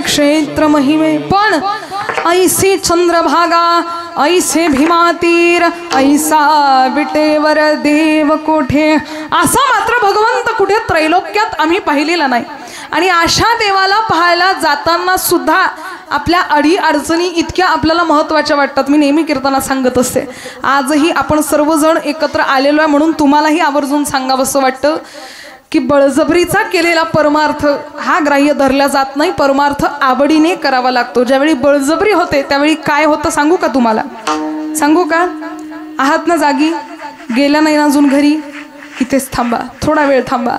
क्षेत्र महिमे पण ऐसी चंद्रभागा ऐसे भीमातीर ऐसा विटेवर देव कोठे असा मात्र भगवंत कुठे त्रैलोक्यात आम्ही पाहिलेला नाही आणि अशा देवाला पाहायला जाताना सुद्धा आपल्या अडी अडचणी इतक्या आपल्याला महत्त्वाच्या वाटतात। मी नेहमी कीर्तनात सांगत असते, आजही आपण सर्वजण एकत्र आलेलो आहे म्हणून तुम्हालाही आवर्जून सांगावंसं वाटतं की बळजबरीचा केलेला परमार्थ हा ग्राह्य धरला जात नाही, परमार्थ आवडीने करावा लागतो। ज्यावेळी बळजबरी होते त्यावेळी काय होतं सांगू का तुम्हाला? सांगू का? आहात ना जागी? गेला नाही ना अजून घरी? इथेच थांबा, थोडा वेळ थांबा।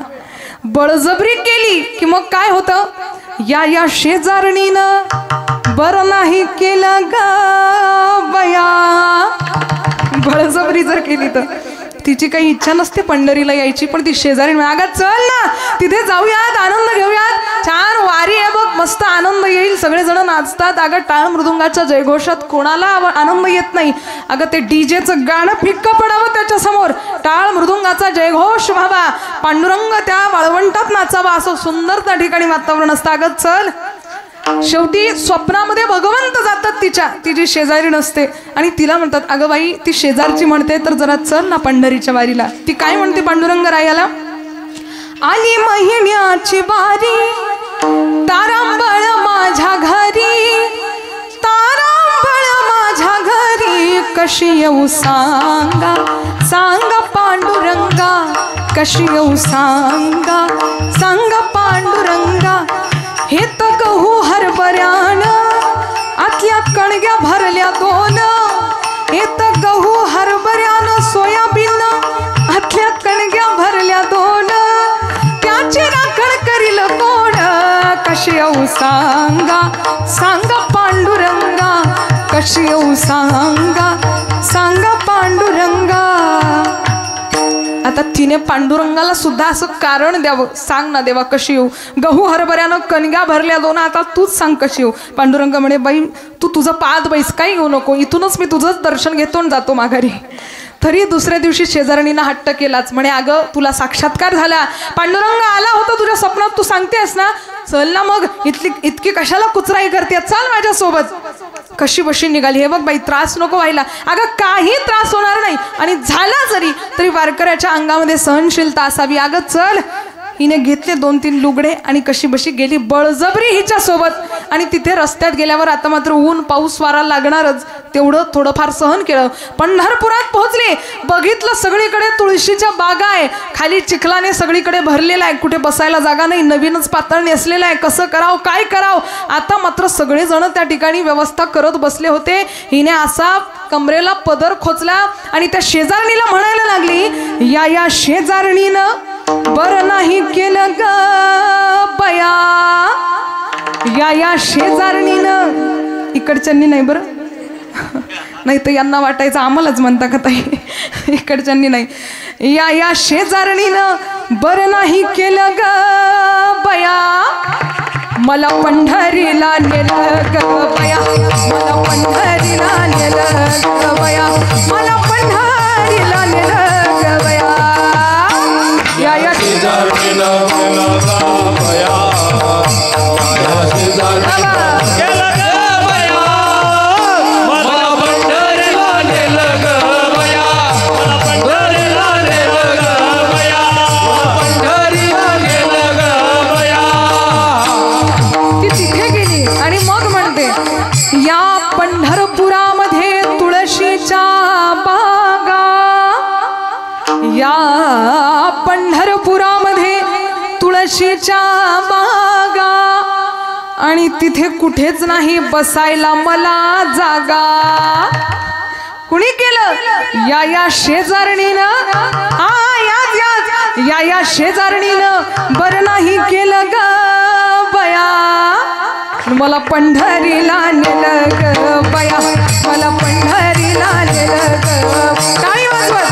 बळजबरी केली की मग काय होतं? या शेजारणीनं बरं नाही केलं ग बया. बळजबरी जर केली तर तिची काही इच्छा नसते पंढरीला यायची, पण ती शेजारी अगं चल ना तिथे जाऊयात, आनंद घेऊयात, छान वारी आहे बघ, मस्त आनंद येईल, सगळेजण नाचतात. अगं टाळ मृदुंगाच्या जयघोषात कोणाला आनंद येत नाही. अगं ते डीजेचं गाणं फिक्क पडावं त्याच्यासमोर, टाळ मृदुंगाचा जयघोष व्हावा, पांडुरंग त्या वाळवंटात नाचावा, असं सुंदर त्या ठिकाणी वातावरण असतं. अगं चल. शेवटी स्वप्नामध्ये भगवंत जातात तिच्या, तिची शेजारी नसते आणि तिला म्हणतात अगं बाई ती शेजारची म्हणते तर जरा चल ना पंढरीच्या वारीला. ती काय म्हणते पांडुरंग रायाला, आली महिन्याची बारी तारांबळ माझ्या घरी, तारांबळ माझ्या घरी, कशी येऊ सांगा सांगा पांडुरंगा, कशी येऊ सांगा सांगा पांडुरंगा. हे तर गहू हरभऱ्यानं आतल्या कणग्या भरल्या दोन, हे तर गहू हरभऱ्यानं सोयाबीन आतल्या कणग्या भरल्या दोन, त्याची राखण करील कोण, कशी येऊ सांगा सांगा पांडुरंगा, कशी येऊ सांगा सांगा पांडुरंगा. आता तिने पांडुरंगाला सुद्धा असं कारण द्यावं, सांग ना देवा कशी येऊ, गहू हरभऱ्यानं कणग्या भरल्या दोन, आता तूच सांग कशी येऊ. पांडुरंग म्हणे बाई तू तुझं पाद बैस, काही येऊ नको, इथूनच मी तुझंच दर्शन घेतो आणि जातो माघारी. तरी दुसऱ्या दिवशी शेजारणीनं हट्ट केलाच, म्हणे अगं तुला साक्षात्कार झाला, पांडुरंग आला होता तुझ्या स्वप्नात, तू सांगतेस ना, चल ना मग, इतकी कशाला कुचराई करते, चल माझ्यासोबत. कशी बशी निघाली. हे बघ बाई त्रास नको व्हायला. अगं काही त्रास होणार नाही, आणि झाला जरी तरी वारकऱ्याच्या अंगामध्ये सहनशीलता असावी. अगं चल. हिने घेतले 2-3 लुगडे आणि कशी बशी गेली बळजबरी हिच्या सोबत. आणि तिथे रस्त्यात गेल्यावर आता मात्र ऊन पाऊस वारा लागणारच, तेवढं थोडंफार सहन केलं. पंढरपुरात पोहोचले, बघितलं सगळीकडे तुळशीच्या बागा आहे, खाली चिखलाने सगळीकडे भरलेला आहे, कुठे बसायला जागा नाही, नवीनच पातळ नेसलेला आहे, कसं करावं काय करावं. आता मात्र सगळेजण त्या ठिकाणी व्यवस्था करत बसले होते. हिने असा कमरेला पदर खोचला आणि त्या शेजारणीला म्हणायला लागली, या शेजारणीनं बरं नाही केलं ग बया, या शेजारणीनं, इकडच्यांनी नाही बरं, नाही तर यांना वाटायचं आम्हालाच म्हणता का ताई, इकडच्यांनी नाही, या शेजारणीनं बरं नाही केलं ग बया, मला पंढरीला नेलं ग बया, मला पंढरीला नेलं ग बया, मला पंढरीला नेलं ग बया. या शेजारणीनं नेलं ग बया, या शेजारणीनं नेलं ग बया, मला पंढरीला नेलं ग बया, मला पंढरीला नेलं ग बया, पंढरीला नेलं ग बया. ती तिथे गेली आणि मग म्हणते, या पंढरपुरामध्ये तुळशीच्या बागा, या पंढरपुरामध्ये तुळशीच्या बागा, आणि तिथे कुठेच नाही बसायला मला जागा. कुणी केलं? या शेजारणीनं, हा या शेजारणीनं बरं नाही केलं ग बया, मला पंढरीला नेलं ग बया, मला पंढरीला नेलं ग. टाळी वाजवत.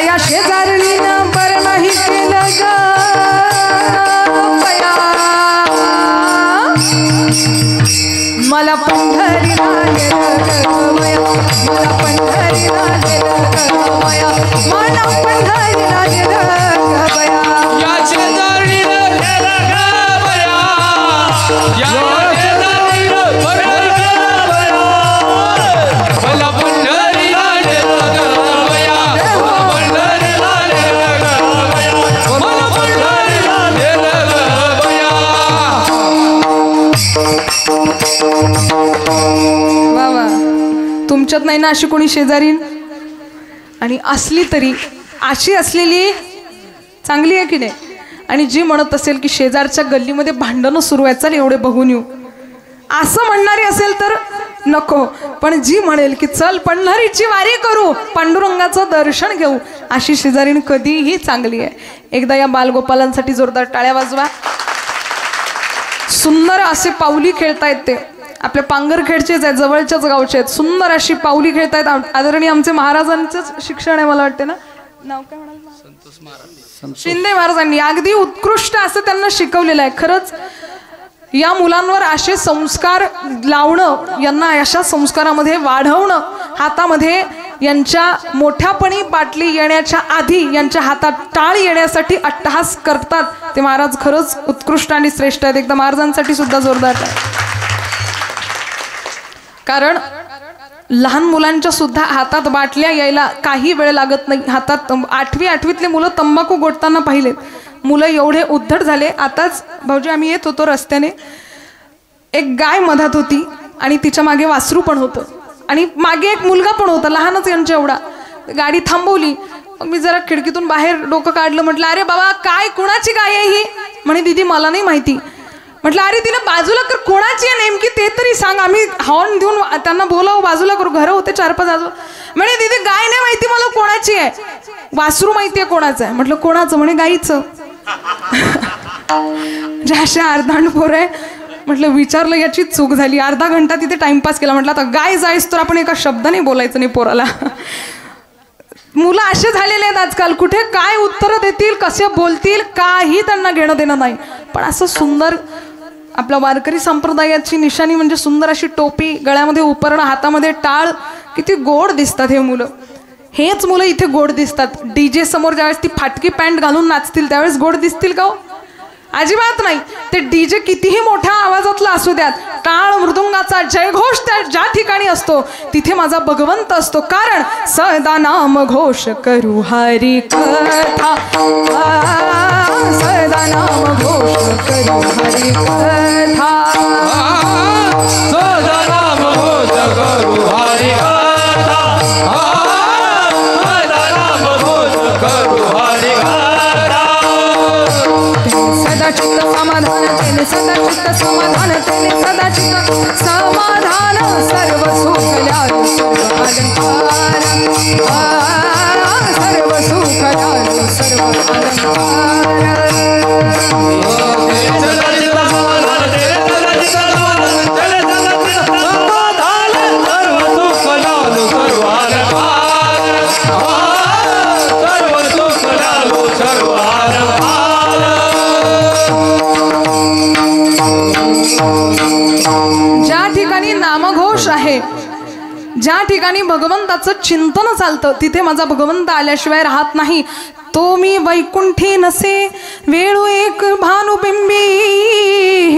या शेजारणीनं बरं नाही केलं ग बया, मला पंढरीला नेलं ग बया, मला पंढरीला नेलं ग बया, मला पंढरीला नेलं ग बया. या शेजारणीनं नेलं ग बया, या शेजारणीनं बरं केलं बया, मला पंढरीला नेलं ग बया, पंढरीला नेलं ग बया, मला पंढरीला नेलं ग बया. वा तुमच्यात नाही ना अशी कोणी शेजारी, आणि असली तरी अशी असलेली चांगली आहे की नाही. आणि जी म्हणत असेल की शेजारच्या गल्लीमध्ये भांडणं सुरू आहेत, चल एवढे बघून येऊ, असं म्हणणारी असेल तर नको, पण जी म्हणेल की चल पंढरीची वारी करू, पांडुरंगाचं दर्शन घेऊ, अशी शेजारीण कधीही चांगली आहे. एकदा या बालगोपालांसाठी जोरदार टाळ्या वाजवा. सुंदर असे पाऊली खेळतायत ते, आपल्या पांगरखेडचेच आहेत, जवळच्याच गावचे आहेत. सुंदर अशी पाऊली खेळतायत. आदरणीय आमचे महाराजांचंच शिक्षण आहे मला वाटते ना, नाव काय म्हणाल, शिंदे महाराजांनी अगदी उत्कृष्ट असं त्यांना शिकवलेलं आहे. खरंच या मुलांवर असे संस्कार लावणं, यांना अशा संस्कारामध्ये वाढवणं, हातामध्ये यांच्या मोठ्यापणी बाटली येण्याच्या आधी यांच्या हातात टाळ येण्यासाठी अट्टहास करतात ते महाराज खरंच उत्कृष्ट आणि श्रेष्ठ आहेत. एकदा महाराजांसाठी सुद्धा जोरदार आहे. कारण लहान मुलांच्या सुद्धा हातात बाटल्या यायला काही वेळ लागत नाही. हातात 8वीतले मुलं तंबाखू गोटताना पाहिलेत. मुलं एवढे उद्धट झाले. आताच भाऊजी आम्ही येत होतो रस्त्याने, एक गाय मधात होती आणि तिच्या मागे वासरू पण होतं आणि मागे एक मुलगा पण होता लहानच यांच्या एवढा. गाडी थांबवली, मग मी जरा खिडकीतून बाहेर डोकं काढलं, म्हटलं अरे बाबा काय कुणाची गाय आहे ही? म्हणे दीदी मला नाही माहिती. म्हटलं अरे तिला बाजूला कर, कोणाची आहे नेमकी ते तरी सांग, आम्ही हॉर्न देऊन त्यांना बोलावं बाजूला करू. घरं होते 4-5 आजू. म्हणे दीदी गाय नाही माहिती मला कोणाची आहे, वासरू माहिती आहे कोणाचं आहे. म्हटलं कोणाचं? म्हणे गाईचं. अशा अर्धांड पोर आहे. म्हटलं विचारलं याची चूक झाली. अर्धा घंटा तिथे टाइमपास केला. म्हटलं आता गाय जायस तर आपण एका शब्दाने बोलायचं नाही पोराला. मुलं असे झालेले आहेत आजकाल, कुठे काय उत्तरं देतील, कसे बोलतील, काही त्यांना घेणं देणं नाही. पण असं सुंदर आपल्या वारकरी संप्रदायाची निशाणी म्हणजे सुंदर अशी टोपी, गळ्यामध्ये उपरणं, हातामध्ये टाळ, किती गोड दिसतात हे मुलं. हेच मुलं इथे गोड दिसतात. डीजे समोर ज्यावेळेस ती फाटकी पॅन्ट घालून नाचतील त्यावेळेस गोड दिसतील का हो? अजिबात नाही. ते डीजे कितीही मोठ्या आवाजातला असू द्यात, टाळ मृदुंगाचा जयघोष ज्या ठिकाणी असतो तिथे माझा भगवंत असतो. कारण सदा नाम घोष करू हरी कथा, सदा नाम घोष करू हरी कथा, सदा नाम घोष करू हरी कथा, सदा नाम घोष करू हरी कथा. सदा चित्त समाधान तेने, सदा चित्त समाधान तेने, सदा चित्त समाधान सर्व सुखल्याल सर्व अलंकार, सर्व सुखल्याल सर्व अलंकार. ज्या ठिकाणी नामघोष आहे, ज्या ठिकाणी भगवंताचं चिंतन चालतं, तिथे माझा भगवंत आल्याशिवाय राहत नाही. तो मी वैकुंठी नसे, वेळू एक भानुबिंबी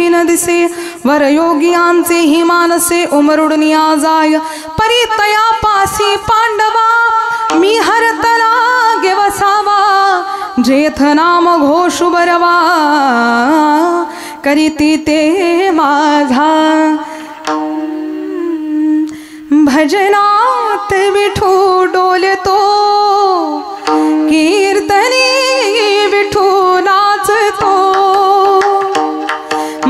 न दिसे, वर योगियांचे ही मानसे उमरुडनिया जाय, परितया पासी पांडवा मी हरतला गे वसावा, जेथ नाम घोष बरवा करीती ते माझा. भजनात विठू डोलतो, कीर्तनी विठू नाचतो,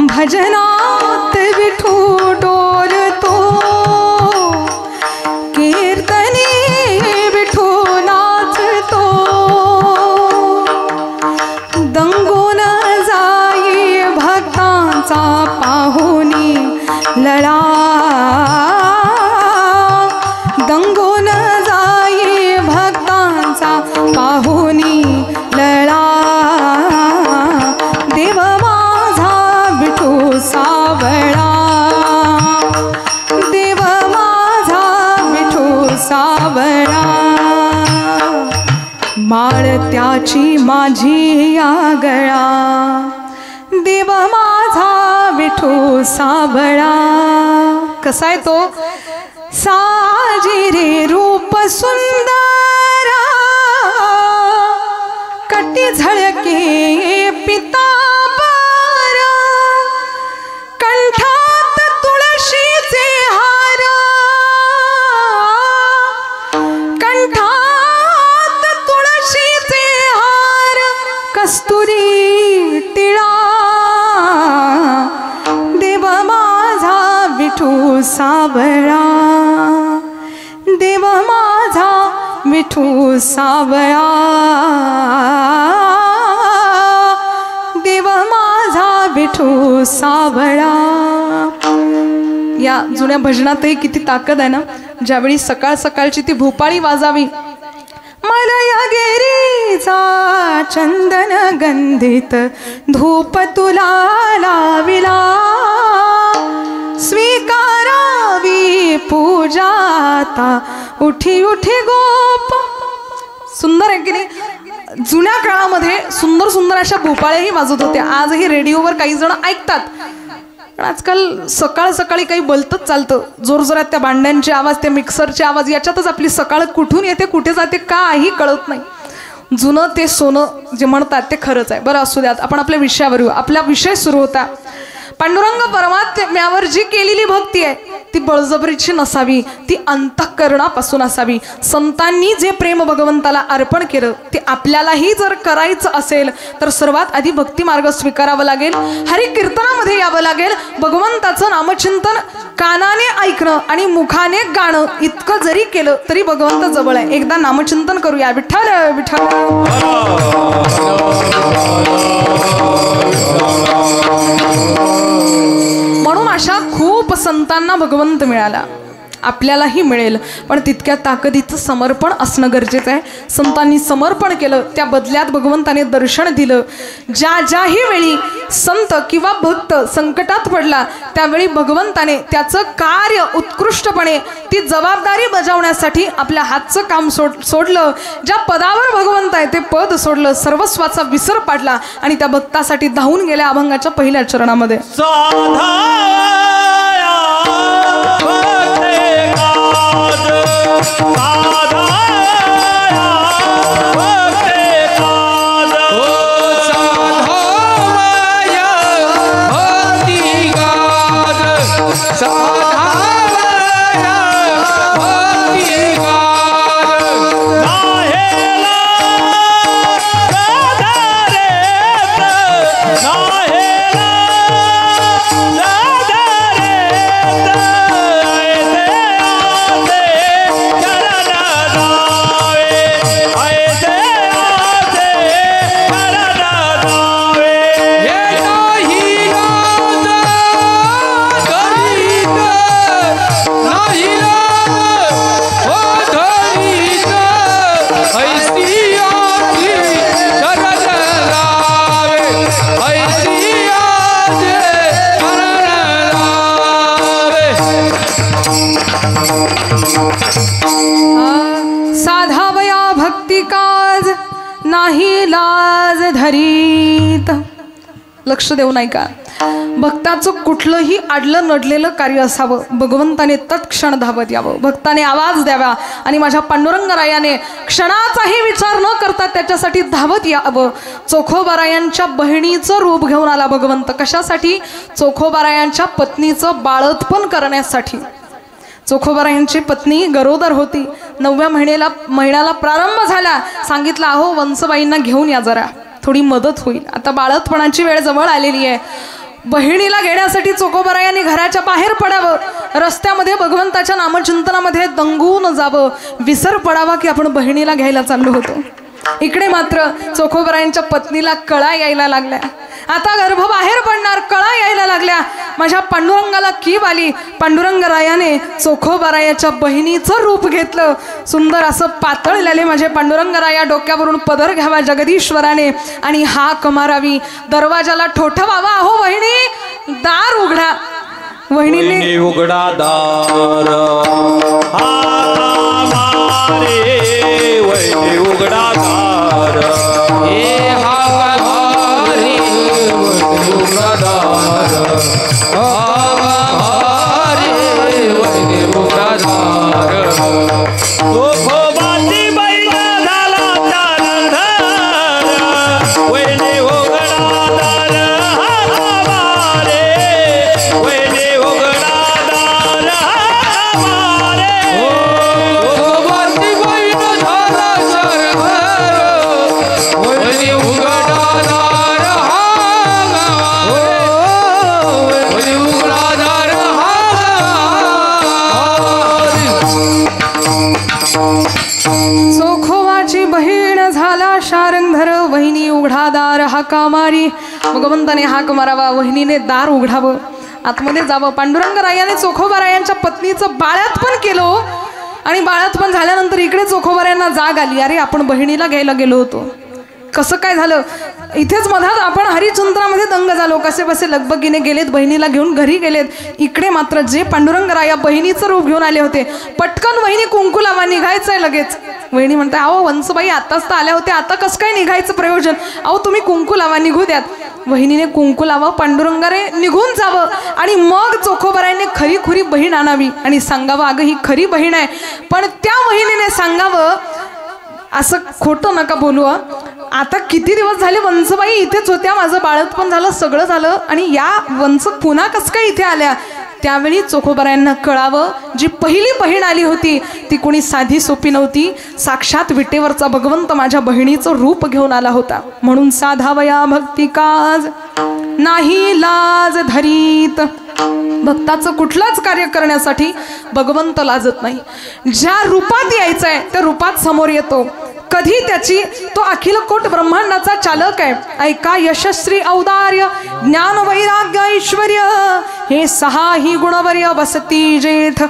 भजनात विठू डोलतो, कीर्तनी विठू नाचतो, दंगून जाई भक्तांचा पाहुनी लळा, दंगून जाई भक्तांचा पाहुनी लळा, देव माझा विठू सावळा, देव माझा विठू सावळा. माळ त्याची माझी या गळा, देव माझा विठू सावळा. कसा आहे तो? साजी रे रूप सुंदरा, कटी झळके पितांबर, कंठात तुळशीचे हार, कंठात तुळशीचे हार, कस्तुरी टिळा, देव माझा विठू सावळा, देव माझा विठू सावळा, देव माझा विठू सावळा. या जुन्या भजनातही किती ताकद आहे ना. ज्यावेळी सकाळ सकाळची ती भोपाळी वाजावी, मलया गिरीचा चंदन गंधित धूप तुला लाविला, स्वीकारावी पूजाता उठी उठी गोप. सुंदर आहे की नाही. जुन्या काळामध्ये सुंदर सुंदर अशा भोपाळ्याही वाजत होत्या. आजही रेडिओवर काही जण ऐकतात, पण आजकाल सकाळ सकाळी काही बोलतच चालतं. जोरजोरात त्या भांड्यांचे आवाज, त्या मिक्सरचे आवाज, याच्यातच आपली सकाळ कुठून येते कुठे जाते काही कळत नाही. जुनं ते सोनं जे म्हणतात ते खरंच आहे. बरं असू द्यात, आपण आपल्या विषयावर येऊ. आपला विषय सुरू होता. पांडुरंग परमात्म्यावर जी केलेली भक्ती आहे ती बळजबरीची नसावी, ती अंतःकरणापासून असावी. संतांनी जे प्रेम भगवंताला अर्पण केलं ते आपल्यालाही जर करायचं असेल तर सर्वात आधी भक्ती मार्ग स्वीकारावा लागेल. हरी कीर्तनामध्ये यावं लागेल. भगवंताचं नामचिंतन कानाने ऐकणं आणि मुखाने गाणं इतकं जरी केलं तरी भगवंत जवळ आहे. एकदा नामचिंतन करूया. विठ्ठल विठ्ठल. म्हणून अशा खूप संतांना भगवंत मिळाला, आपल्यालाही मिळेल, पण तितक्या ताकदीचं समर्पण असणं गरजेचं आहे. संतांनी समर्पण केलं, त्या बदल्यात भगवंताने दर्शन दिलं. ज्या ज्याही वेळी संत किंवा भक्त संकटात पडला त्यावेळी भगवंताने त्याचं कार्य उत्कृष्टपणे, ती जबाबदारी बजावण्यासाठी आपल्या हातचं काम सोडलं. ज्या पदावर भगवंत आहे ते पद सोडलं, सर्वस्वाचा विसर पाडला आणि त्या भक्तासाठी धावून गेल्या अभंगाच्या पहिल्या चरणामध्ये. साधावया भक्ती काज नाही लाज धरीत. लक्ष देऊ नाही का. भक्ताचं कुठलंही आडलं नडलेलं कार्य असावं, भगवंताने तत्क्षण धावत यावं, भक्ताने आवाज द्यावा आणि माझ्या पांडुरंगरायाने क्षणाचाही विचार न करता त्याच्यासाठी धावत यावं. चोखोबारायांच्या बहिणीचं रूप घेऊन आला भगवंत. कशासाठी? चोखोबारायांच्या पत्नीचं बाळंतपण करण्यासाठी. चोखोबारायांची पत्नी गरोदर होती. 9व्या महिन्याला प्रारंभ झाला. सांगितलं, अहो वंसबाईंना घेऊन या जरा, थोडी मदत होईल. आता बाळंतपणाची वेळ जवळ आलेली आहे. बहिणीला घेण्यासाठी चोखोबारायांनी घराच्या बाहेर पडावं, रस्त्यामध्ये भगवंताच्या नामचिंतनामध्ये दंगून जावं, विसर पडावा की आपण बहिणीला घ्यायला चाललो होतो. इकडे मात्र चोखोबारायांच्या पत्नीला कळा यायला लागल्या. आता गर्भ बाहेर पडणार, कळा यायला लागल्या. माझ्या पांडुरंगाला कीब आली. पांडुरंगरायाने चोखोबारायाच्या बहिणीचं रूप घेतलं. सुंदर असं पातळलेले माझे पांडुरंगराया डोक्यावरून पदर घ्यावा जगदीश्वराने आणि हाक मारावी, दरवाजाला ठोठवावा, अहो वहिनी दार उघडा. वहिनीने उघडा दार, वहिनी उघडा दार, चोखोबाची बहीण झाला शारंगधर, वहिनी उघडा दार हाका मारी. भगवंताने हाक मारावा, वहिनीने दार उघडावं, आतमध्ये जावं. पांडुरंगरायाने चोखोबारायांच्या पत्नीचं बाळातपण केलं आणि बाळातपण झाल्यानंतर इकडे चोखोबारायांना जाग आली, अरे आपण बहिणीला घ्यायला गेलो होतो, कसं काय झालं. इथेच मधात आपण हरिचंद्रामध्ये दंग झालो, कसे बसे लगबगीने गेलेत, बहिणीला घेऊन घरी गेलेत. इकडे मात्र जे पांडुरंगराया बहिणीचं रूप घेऊन आले होते, पटकन वहिनी कुंकू लावा, निघायचंय लगेच. वहिनी म्हणते, अहो वंसबाई आताच तर आल्या होत्या, आता कसं काय निघायचं प्रयोजन, अहो तुम्ही कुंकू लावा, निघू द्यात. वहिनीने कुंकू लावा, पांडुरंगारे निघून जावं आणि मग चोखोबारायने खरी खुरी बहीण आणावी आणि सांगावं, अगं ही खरी बहीण आहे. पण त्या वहिनीने सांगावं, असं खोटं नका बोलू, आता किती दिवस झाले वंसबाई इथेच होत्या, माझं बाळत पण झालं, सगळं झालं, आणि या वंस पुन्हा कसं काय इथे आल्या. त्यावेळी चोखोबारायांना कळावं, जी पहिली बहीण आली होती ती कोणी साधी सोपी नव्हती, साक्षात विटेवरचा भगवंत माझ्या बहिणीचं रूप घेऊन आला होता. म्हणून साधावया भक्ती काज नाही लाज धरीत. भक्ताचं कुठलंच कार्य करण्यासाठी भगवंत लाजत नाही. ज्या रूपात यायचं आहे त्या रूपात समोर येतो. कधी त्याची तो अखिल कोट ब्रह्मांडाचा चालक आहे. ऐका, यशस्वी औदार्य ज्ञान वैराग्य ऐश्वर्य हे 6 ही गुणवर्य वसती जेथ.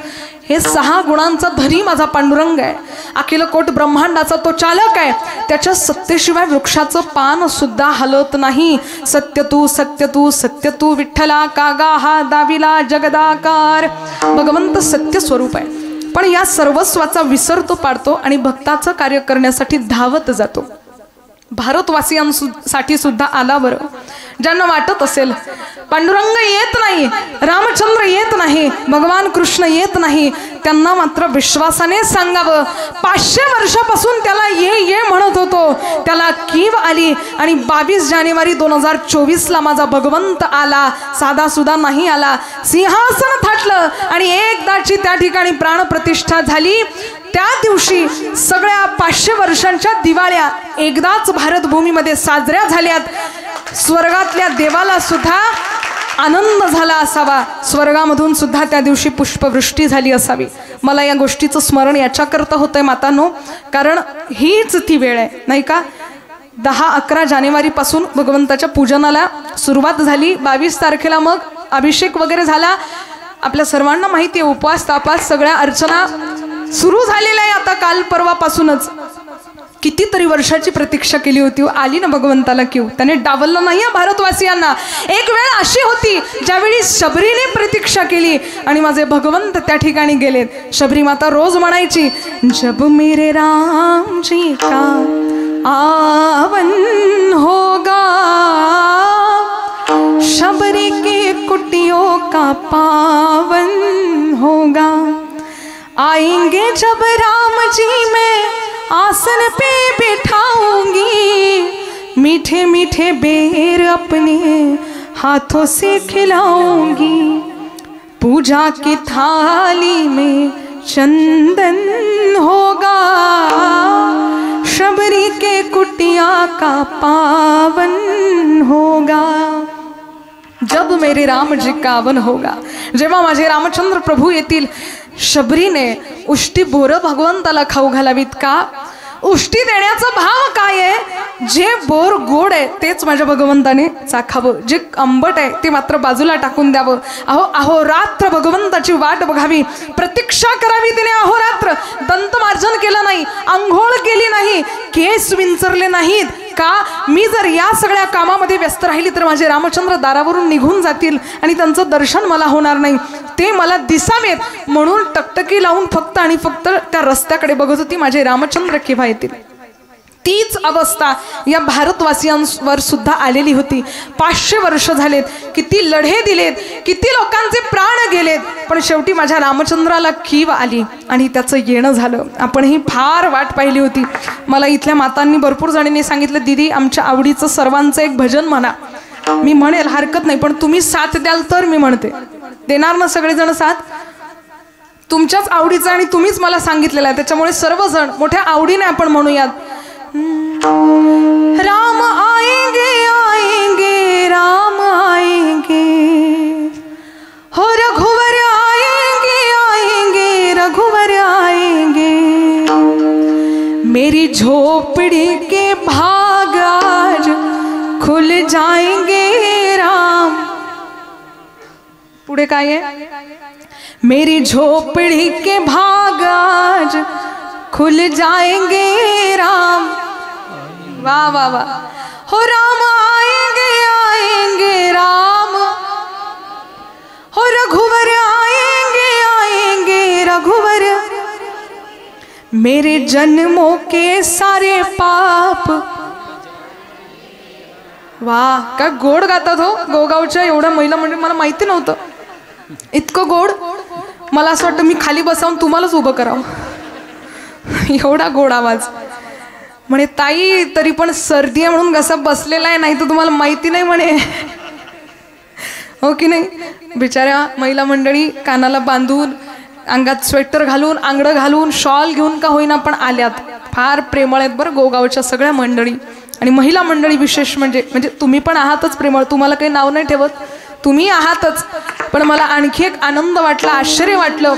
हे 6 गुणांचा धरी माझा पांडुरंग आहे. अखिल कोट ब्रह्मांडाचा तो चालक आहे. त्याच्या सत्तेशिवाय वृक्षाचं पान सुद्धा हलत नाही. सत्य तू सत्य तू सत्य तू विठ्ठला, कागा हा दाविला जगदाकार. भगवंत सत्य स्वरूप आहे, पण या सर्वस्वाचा विसर तो पाडतो आणि भक्ताचं कार्य करण्यासाठी धावत जातो. भारतवासियांसाठी सुद्धा आला बरं. ज्यांना वाटत असेल पांडुरंग येत नाही, रामचंद्र येत नाही, भगवान कृष्ण येत नाही, त्यांना मात्र विश्वासाने सांगावं, 500 वर्षापासून त्याला ये ये म्हणत होतो, त्याला कीव आली आणि 22 जानेवारी 2024ला माझा भगवंत आला. साधा सुद्धा नाही आला, सिंहासन थाटलं आणि एकदाची त्या ठिकाणी प्राणप्रतिष्ठा झाली. त्या दिवशी सगळ्या 500 वर्षांच्या दिवाळ्या एकदाच भारतभूमीमध्ये साजऱ्या झाल्यात. स्वर्गातल्या देवाला सुद्धा आनंद झाला असावा, स्वर्गामधून सुद्धा त्या दिवशी पुष्पवृष्टी झाली असावी. मला या गोष्टीचं स्मरण याच्याकरता होतंय मातांनो, कारण हीच ती वेळ आहे नाही का. 10-11 जानेवारीपासून भगवंताच्या पूजनाला सुरुवात झाली. 22 तारखेला मग अभिषेक वगैरे झाला. आपल्या सर्वांना माहिती आहे, उपवास तापास सगळ्या अर्चना सुरू झालेल्या आहे आता काल परवापासूनच. कितीतरी वर्षाची प्रतीक्षा केली होती, आली ना भगवंताला क्यू. त्याने डावललं नाही भारतवासियांना. एक वेळ अशी होती ज्यावेळी शबरीने प्रतीक्षा केली आणि माझे भगवंत त्या ठिकाणी गेलेत. शबरी माता रोज म्हणायची, जब मेरे राम जी का आवन होगा, शबरी के कुटियों का पावन होगा. आएंगे जब राम जी मैं आसन पे बैठाऊंगी, मीठे मीठे बेर अपने हाथों से खिलाऊंगी. पूजा की थाली में चंदन होगा, शबरी के कुटिया का पावन होगा. जब मेरे राम जी का आवन होगा, जेव्हा माझे रामचंद्र प्रभू येतील. शबरीने उष्टी बोरं भगवंताला खाऊ घालावीत का. उष्टी देण्याचा भाव काय आहे, जे बोर गोड आहे तेच माझ्या भगवंताने चाखावं, जे आंबट आहे ते मात्र बाजूला टाकून द्यावं. अहोरात्र भगवंताची वाट बघावी, प्रतीक्षा करावी तिने अहोरात्र. दंतमार्जन केलं नाही, आंघोळ केली नाही, केस विंचरले नाहीत का. मी जर या सगळ्या कामामध्ये व्यस्त राहिली तर माझे रामचंद्र दारावरून निघून जातील आणि त्यांचं दर्शन मला होणार नाही. ते मला दिसावेत म्हणून टकटकी लावून फक्त आणि फक्त त्या रस्त्याकडे बघत होती, माझे रामचंद्र केव्हा येतील. तीच अवस्था या भारतवासियांवर सुद्धा आलेली होती. 500 वर्ष झालेत, किती लढे दिलेत, किती लोकांचे प्राण गेलेत, पण शेवटी माझ्या रामचंद्राला कीव आली आणि त्याचं येणं झालं. आपण ही फार वाट पाहिली होती. मला इथल्या मातांनी भरपूर जणींनी सांगितलं, दीदी आमच्या आवडीचं सर्वांचं एक भजन म्हणा. मी म्हणेल हरकत नाही, पण तुम्ही साथ द्याल तर मी म्हणते. देणार ना सगळेजण साथ. तुमच्याच आवडीचं आणि तुम्हीच मला सांगितलेलं आहे, त्याच्यामुळे सर्वजण मोठ्या आवडीने आपण म्हणूयात. राम आएंगे आएंगे राम आएंगे, हो रघुवर आएंगे आएंगे रघुवर आएंगे. मेरी झोपड़ी के भाग आज खुल जाएंगे राम। पुढे काय आहे? मेरी झोपड़ी के भाग आज खुल जाएंगे राम। वाह वाह वाह। हो राम आएंगे आएंगे राम, हो रघुवर आएंगे आएंगे रघुवर, मेरे जन्मों के सारे पाप। वाह काय गोड गातात हो गोगावच्या एवढ्या महिला मंडळी, मला माहिती नव्हतं इतकं गोड। मला असं वाटतं मी खाली बसावून तुम्हालाच उभं करावं, एवढा गोड आवाज। म्हणे ताई तरी पण सर्दी आहे म्हणून घसा बसलेला आहे, नाही तर तुम्हाला माहिती नाही म्हणे, हो की नाही। बिचाऱ्या महिला मंडळी कानाला बांधून, अंगात स्वेटर घालून, आंगडं घालून, शॉल घेऊन का होईना पण आल्यात। फार प्रेमळ आहेत बरं गोगावच्या सगळ्या मंडळी, आणि महिला मंडळी विशेष म्हणजे तुम्ही पण आहातच प्रेमळ, तुम्हाला काही नाव नाही ठेवत, तुम्ही आहातच। पण मला आणखी एक आनंद वाटला, आश्चर्य वाटलं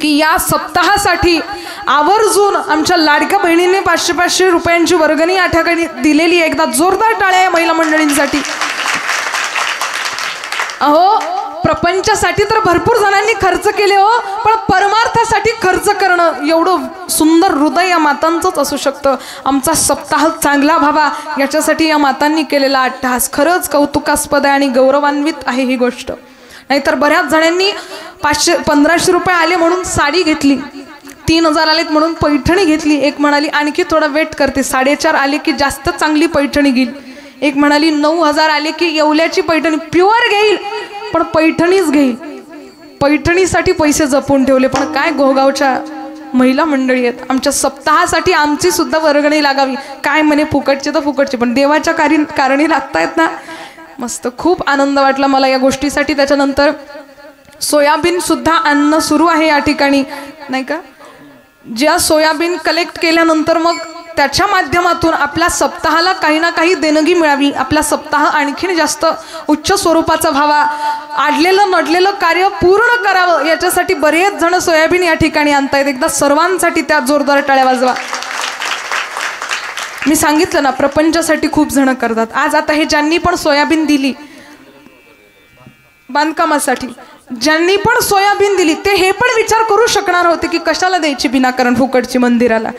की या सप्ताहासाठी आवर्जून आमच्या लाडक्या बहिणींनी 500-500 रुपयांची वर्गणी या ठिकाणी दिलेली आहे। एकदा जोरदार टाळ्या आहे महिला मंडळींसाठी। अहो प्रपंचासाठी तर भरपूर जणांनी खर्च केले हो, पण परमार्थासाठी खर्च करणं एवढं सुंदर हृदय या मातांचंच असू शकतं। आमचा सप्ताह चांगला व्हावा याच्यासाठी या मातांनी केलेला अट्टहास खरंच कौतुकास्पद आहे आणि गौरवान्वित आहे ही गोष्ट। नाहीतर बऱ्याच जणांनी 500-1500 रुपये आले म्हणून साडी घेतली, 3000 आलेत म्हणून पैठणी घेतली, एक म्हणाली आणखी थोडा वेट करते, 4.5 आले की जास्त चांगली पैठणी घेईल, एक म्हणाली 9000 आले की येवल्याची पैठणी प्युअर घेईल पण पैठणीच घेईल। पैठणीसाठी पैसे जपून ठेवले। पण काय गोगावच्या महिला मंडळी आहेत, आमच्या सप्ताहासाठी आमची सुद्धा वर्गणी लागावी। काय म्हणे फुकटचे तर फुकटचे, पण देवाच्या कारणी लागतायत ना। मस्त, खूप आनंद वाटला मला या गोष्टीसाठी। त्याच्यानंतर सोयाबीन सुद्धा आणणं सुरू आहे या ठिकाणी, नाही का। ज्या सोयाबीन कलेक्ट केल्यानंतर मग त्याच्या माध्यमातून आपल्या सप्ताहाला काही ना काही देणगी मिळावी, आपला सप्ताह आणखीन जास्त उच्च स्वरूपाचा व्हावा, आडलेलं नडलेलं कार्य पूर्ण करावं याच्यासाठी बरेच जण सोयाबीन या ठिकाणी आणतायत। एकदा सर्वांसाठी त्या जोरदार टाळ्या वाजवा। मी सांगितलं ना प्रपंचासाठी खूप जण करतात। आज आता हे ज्यांनी पण सोयाबीन दिली बांधकामासाठी, ज्यांनी पण सोयाबीन दिली ते हे पण विचार करू शकणार होते की कशाला द्यायची विनाकारण फुकटची मंदिराला,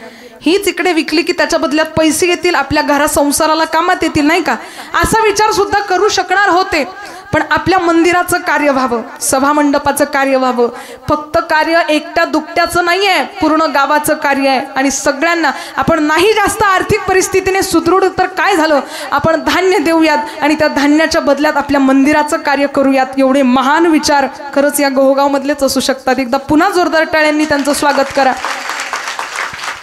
हीच इकडे विकली की त्याच्या बदल्यात पैसे येतील, आपल्या घरा संसाराला कामात येतील, नाही का, असा विचार सुद्धा करू शकणार होते। पण आपल्या मंदिराचं कार्य व्हावं, सभा मंडपाचं कार्य व्हावं, फक्त कार्य एकट्या दुकट्याचं नाही आहे, पूर्ण गावाचं कार्य आहे। आणि सगळ्यांना आपण नाही जास्त आर्थिक परिस्थितीने सुदृढ तर काय झालं, आपण धान्य देऊयात आणि त्या धान्याच्या बदल्यात आपल्या मंदिराचं कार्य करूयात। एवढे महान विचार खरंच या गोगाव मधलेच असू शकतात। एकदा पुन्हा जोरदार टाळ्यांनी त्यांचं स्वागत करा।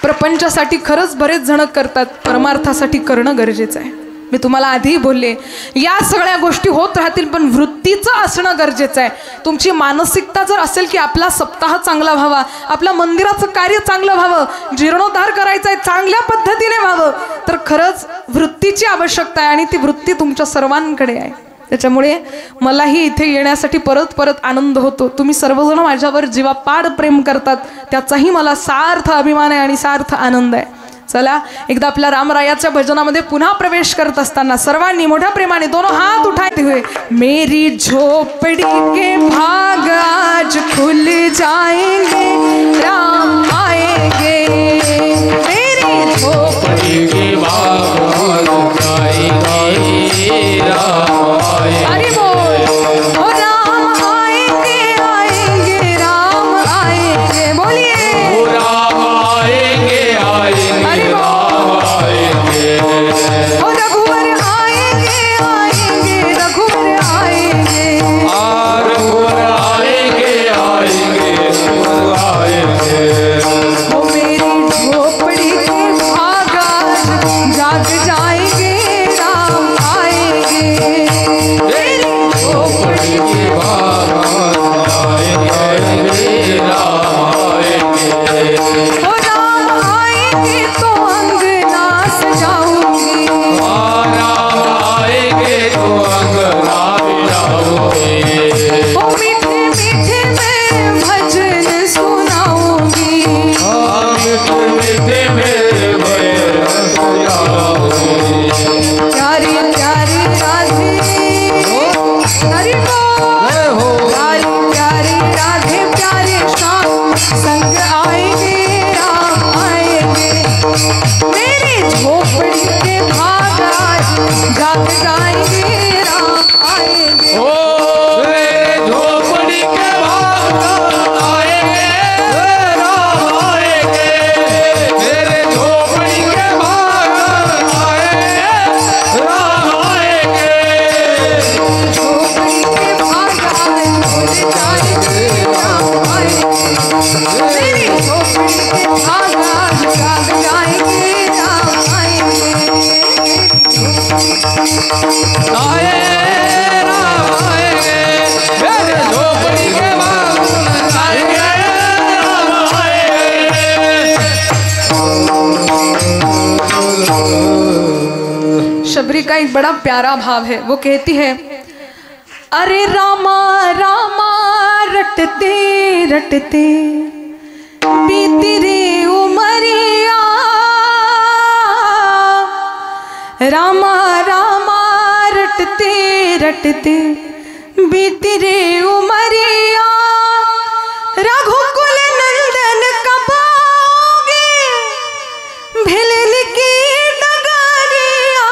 प्रपंचासाठी खरंच बरेच जण करतात, परमार्थासाठी करणं गरजेचं आहे। मी तुम्हाला आधी बोलले या सगळ्या गोष्टी होत राहतील, पण वृत्तीचं असणं गरजेचं आहे। तुमची मानसिकता जर असेल की आपला सप्ताह चांगला व्हावा, आपल्या मंदिराचं कार्य चांगलं व्हावं, जीर्णोद्धार करायचा आहे, चांगल्या पद्धतीने व्हावं, तर खरंच वृत्तीची आवश्यकता आहे आणि ती वृत्ती तुमच्या सर्वांकडे आहे। त्याच्यामुळे मलाही इथे येण्यासाठी परत परत आनंद होतो। तुम्ही सर्वजण माझ्यावर जीवापाड प्रेम करतात, त्याचाही मला सार्थ अभिमान आहे आणि सार्थ आनंद आहे। चला एकदा आपल्या रामरायाच्या भजनामध्ये पुन्हा प्रवेश करत असताना सर्वांनी मोठ्या प्रेमाने दोनों हात उठाते हुए, मेरी झोपड़ी के भाग आज खुल जाएंगे राम आएंगे, मेरी झोपड़ी के भाग आज आएंगे राम आएंगे। अरे बोल हो राम आएंगे आएंगे राम आएंगे, बोलिए हो राम आएंगे आएंगे राम आएंगे, हो रघुवर आएंगे आएंगे रघुवर आएंगे, रघुवर आएंगे आएंगे रघुवर आएंगे, हो मेरी झोपड़ी के भाग आज जाग जाएंगे राम आएंगे, मेरी झोपड़ी के भाग आज आएंगे राम आएंगे, हो राम आएंगे तो अंगना सजाऊंगी, राम आएंगे तो अंगना सजाऊंगी, हो मीठे मीठे मैं भजन सुनाऊंगी, मीठे मीठे मैं शबरी का एक बड़ा प्यारा भाव है। वो कहती है, अरे रामा रामा रटते रटते बीती रे उमरिया, रामा रामा रटते रटते बीती रे उमरिया, रघुकुल नंदन कब आओगे भिलन की डगरिया,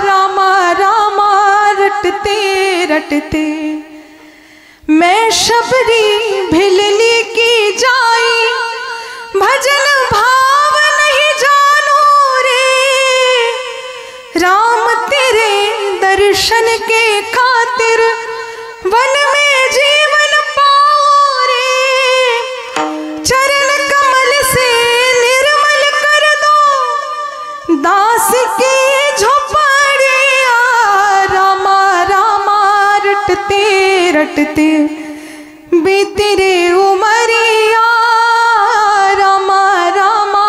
रामा रामा रटते रटते मैं शबरी भिलनी की जाई, भजन भाव नहीं जानू रे, राम तेरे दर्शन के खातिर वन में जीवन पाओ रे, चरण कमल से निर्मल कर दो दास की झोपड़िया, रामा रामा रटते रटते बीती रे उमरिया, रामा रामा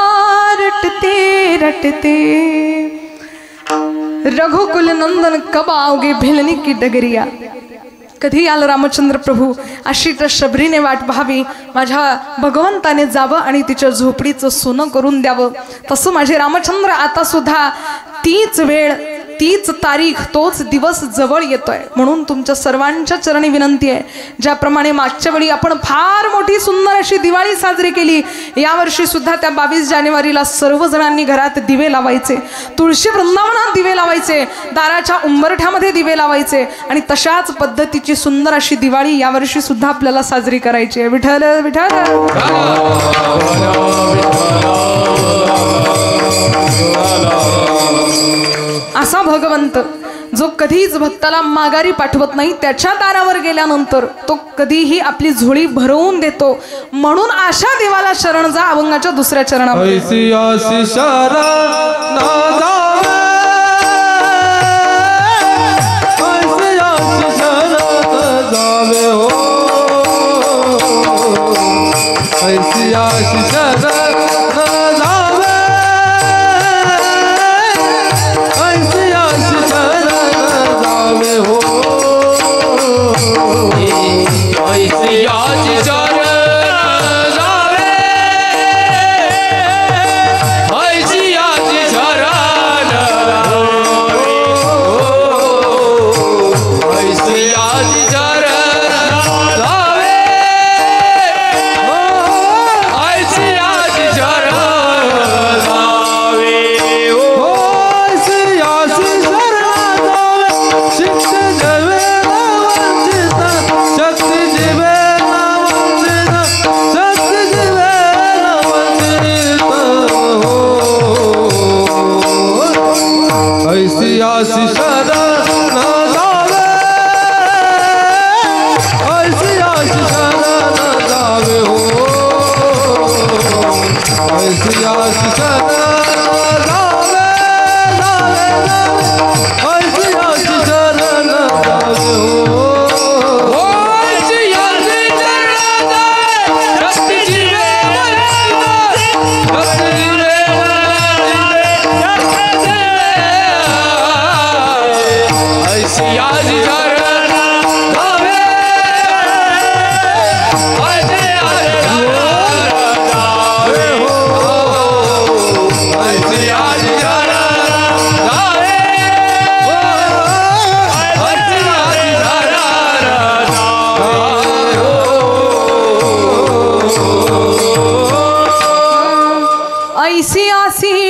रटते रटते। रघुकुल नंदन कब आओगे भिलनी की डगरिया, कधी आलं रामचंद्र प्रभू अशी तर शबरीने वाट पाहावी, माझ्या भगवंताने जावं आणि तिच्या झोपडीचं सोनं करून द्यावं। तसं माझे रामचंद्र आता सुद्धा तीच वेळ तीच तारीख तोच दिवस जवळ येतोय, म्हणून तुमच्या सर्वांच्या चरणी विनंती आहे, ज्याप्रमाणे मागच्या वेळी आपण फार मोठी सुंदर अशी दिवाळी साजरी केली, यावर्षी सुद्धा त्या 22 जानेवारीला सर्वजणांनी घरात दिवे लावायचे, तुळशी वृंदावनात दिवे लावायचे, दाराच्या उंबरठ्यामध्ये दिवे लावायचे आणि तशाच पद्धतीची सुंदर अशी दिवाळी यावर्षी सुद्धा आपल्याला साजरी करायची आहे। विठ्ठल विठ्ठल असा भगवंत जो कधीच भक्ताला माघारी पाठवत नाही, त्याच्या दारावर गेल्यानंतर तो कधीही आपली झोळी भरवून देतो, म्हणून अशा देवाला शरण जा। अभंगाच्या दुसऱ्या चरणामध्ये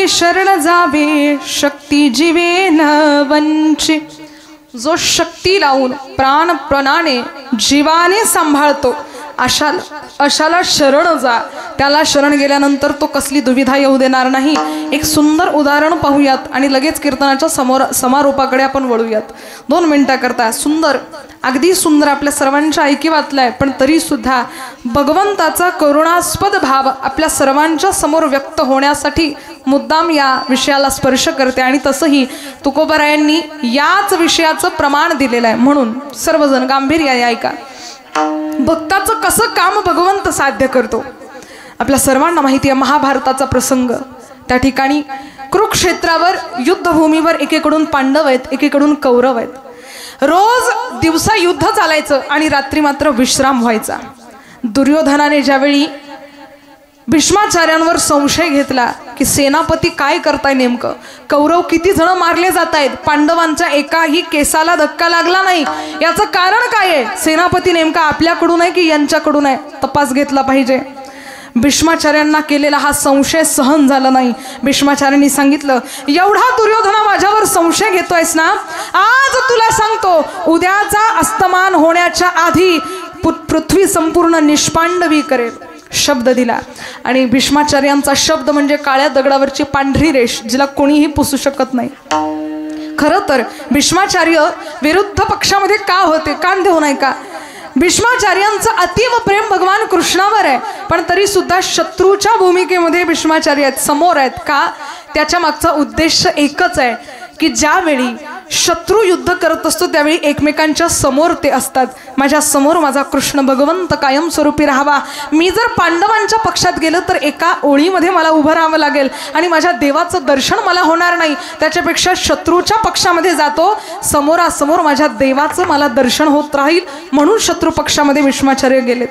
शरण जावे शक्ती जीवे न वंची, जो शक्ती लावून प्राणप्रणाने जीवाने सांभाळतो अशाला शरण जा। त्याला शरण गेल्यानंतर तो कसली दुविधा येऊ देणार नाही। एक सुंदर उदाहरण पाहूयात आणि लगेच कीर्तनाच्या समारोपाकडे आपण वळूयात। 2 मिनिटाकरता सुंदर अगदी सुंदर आपल्या सर्वांच्या ऐकिवातला आहे, पण तरी सुद्धा भगवंताचा करुणास्पद भाव आपल्या सर्वांच्या समोर व्यक्त होण्यासाठी मुद्दाम या विषयाला स्पर्श करते आणि तसंही तुकोबरायांनी याच विषयाचं प्रमाण दिलेलं आहे। म्हणून सर्वजण गांभीर्याने ऐका, भक्ताचं कसं काम भगवंत साध्य करतो। आपल्या सर्वांना माहिती आहे महाभारताचा प्रसंग, त्या ठिकाणी कुरुक्षेत्रावर युद्धभूमीवर एकीकडून पांडव आहेत, एकीकडून कौरव आहेत. रोज दिवसा युद्ध चालायचं आणि रात्री मात्र विश्राम व्हायचा. दुर्योधनाने ज्यावेळी भीष्माचार्यांवर संशय घेतला की सेनापती काय करताय नेमकं, कौरव किती जण मारले जात आहेत, पांडवांच्या एकाही केसाला धक्का लागला नाही, याचं कारण काय आहे, सेनापती नेमका आपल्याकडून आहे की यांच्याकडून आहे, तपास घेतला पाहिजे. भीष्माचार्यांना केलेला हा संशय सहन झाला नाही. भीष्माचार्यांनी सांगितलं, एवढा दुर्योधना माझ्यावर संशय घेतोयस ना, आज तुला सांगतो उद्याचा अस्तमान होण्याच्या आधी पृथ्वी संपूर्ण निष्पांडवी करेल. शब्द दिला. आणि भीष्माचार्यांचा शब्द म्हणजे काळ्या दगडावरची पांढरी रेष, जिला कोणीही पुसू शकत नाही. खरं तर भीष्माचार्य विरुद्ध पक्षामध्ये का होते, कान देऊ नये का? भीष्माचार्यांचं अतीव प्रेम भगवान कृष्णावर आहे, पण तरी सुद्धा शत्रूच्या भूमिकेमध्ये भीष्माचार्य आहेत, समोर आहेत. का? त्याच्या मागचा उद्देश एकच आहे की ज्यावेळी शत्रू युद्ध करत असतो त्यावेळी एकमेकांच्या समोर ते असतात. माझ्या समोर माझा कृष्ण भगवंत कायमस्वरूपी राहावा. मी जर पांडवांच्या पक्षात गेलं तर एका ओळीमध्ये मला उभं राहावं लागेल आणि माझ्या देवाचं दर्शन मला होणार नाही. त्याच्यापेक्षा शत्रूच्या पक्षामध्ये जातो, समोरासमोर माझ्या देवाचं मला दर्शन होत राहील, म्हणून शत्रू पक्षामध्ये भीष्माचार्य गेलेत.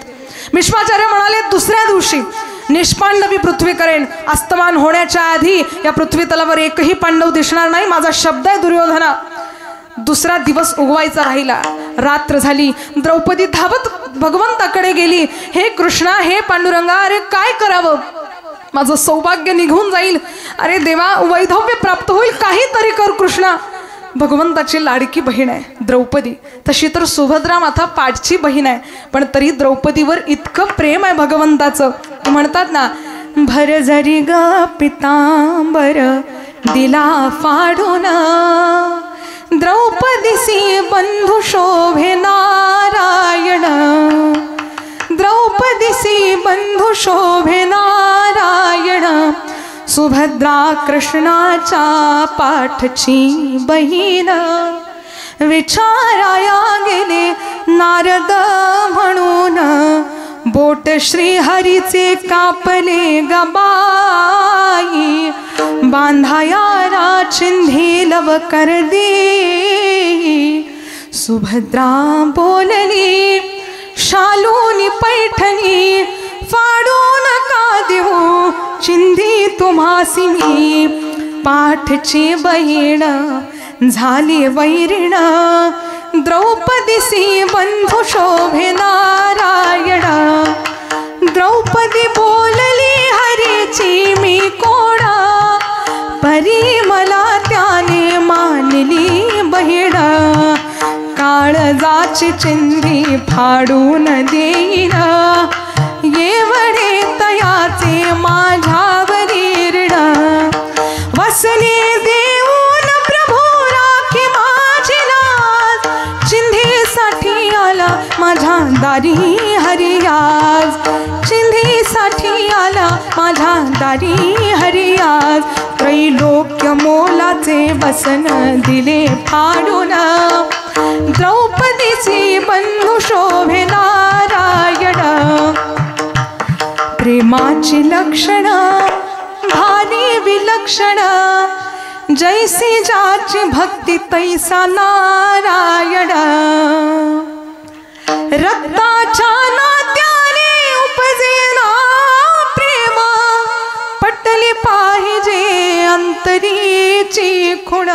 भीष्माचार्य म्हणाले, दुसऱ्या दिवशी निष्पांडवी पृथ्वी करेन, अस्तमान होण्याच्या आधी या पृथ्वी तलावर एकही पांडव दिसणार नाही, माझा शब्द आहे दुर्योधना. दुसरा दिवस उगवायचा राहिला. रात्र झाली. द्रौपदी धावत भगवंताकडे गेली. हे कृष्णा, हे पांडुरंगा, अरे काय करावं, माझं सौभाग्य निघून जाईल, अरे देवा वैधव्य प्राप्त होईल, काहीतरी कर कृष्णा. भगवंताची लाडकी बहीण आहे द्रौपदी, तशी तर सुभद्रा माता पाठची बहीण आहे, पण तरी द्रौपदीवर इतकं प्रेम आहे भगवंताचं. म्हणतात ना, भर जरी ग पितांबर दिला फाडून, द्रौपदीसी बंधू शोभे नारायण, द्रौपदीसी बंधू शोभे नारायण, सुभद्रा कृष्णाच्या पाठची बहीण. विचाराया गेले नारद म्हणून, बोट श्रीहरीचे कापले गबाई, बांधाया चिंधी लव कर दे. सुभद्रा बोलली, शालूनी पैठणी फाडू नका देऊ, चिंधी तुम्हासी मी, पाठची बहीण झाली वैरीण, द्रौपदीसी बंधू शोभे नारायण. द्रौपदी बोलली, हरीची मी कोणा, परी मला त्याने मानली बहीण, काळजाची चिंधी फाडून देईन, येवढे तयाचे माझ्यावरी ऋण. वसले देऊन प्रभू राखी माझी लाज, चिंधीसाठी आला माझ्या दारी हरियाज, चिंधीसाठी आला माझ्या दारी हरियाज. त्रैलोक्य मोलाचे वसन दिले फाडून, द्रौपदीची बंधू शोभे नारायण. प्रेमाची लक्षण भारी विलक्षण, जैसी जाची भक्ती तैसा नारायण. रक्ताच्या नात्याने उपजेना प्रेम, पटली पाहिजे अंतरीची खुण.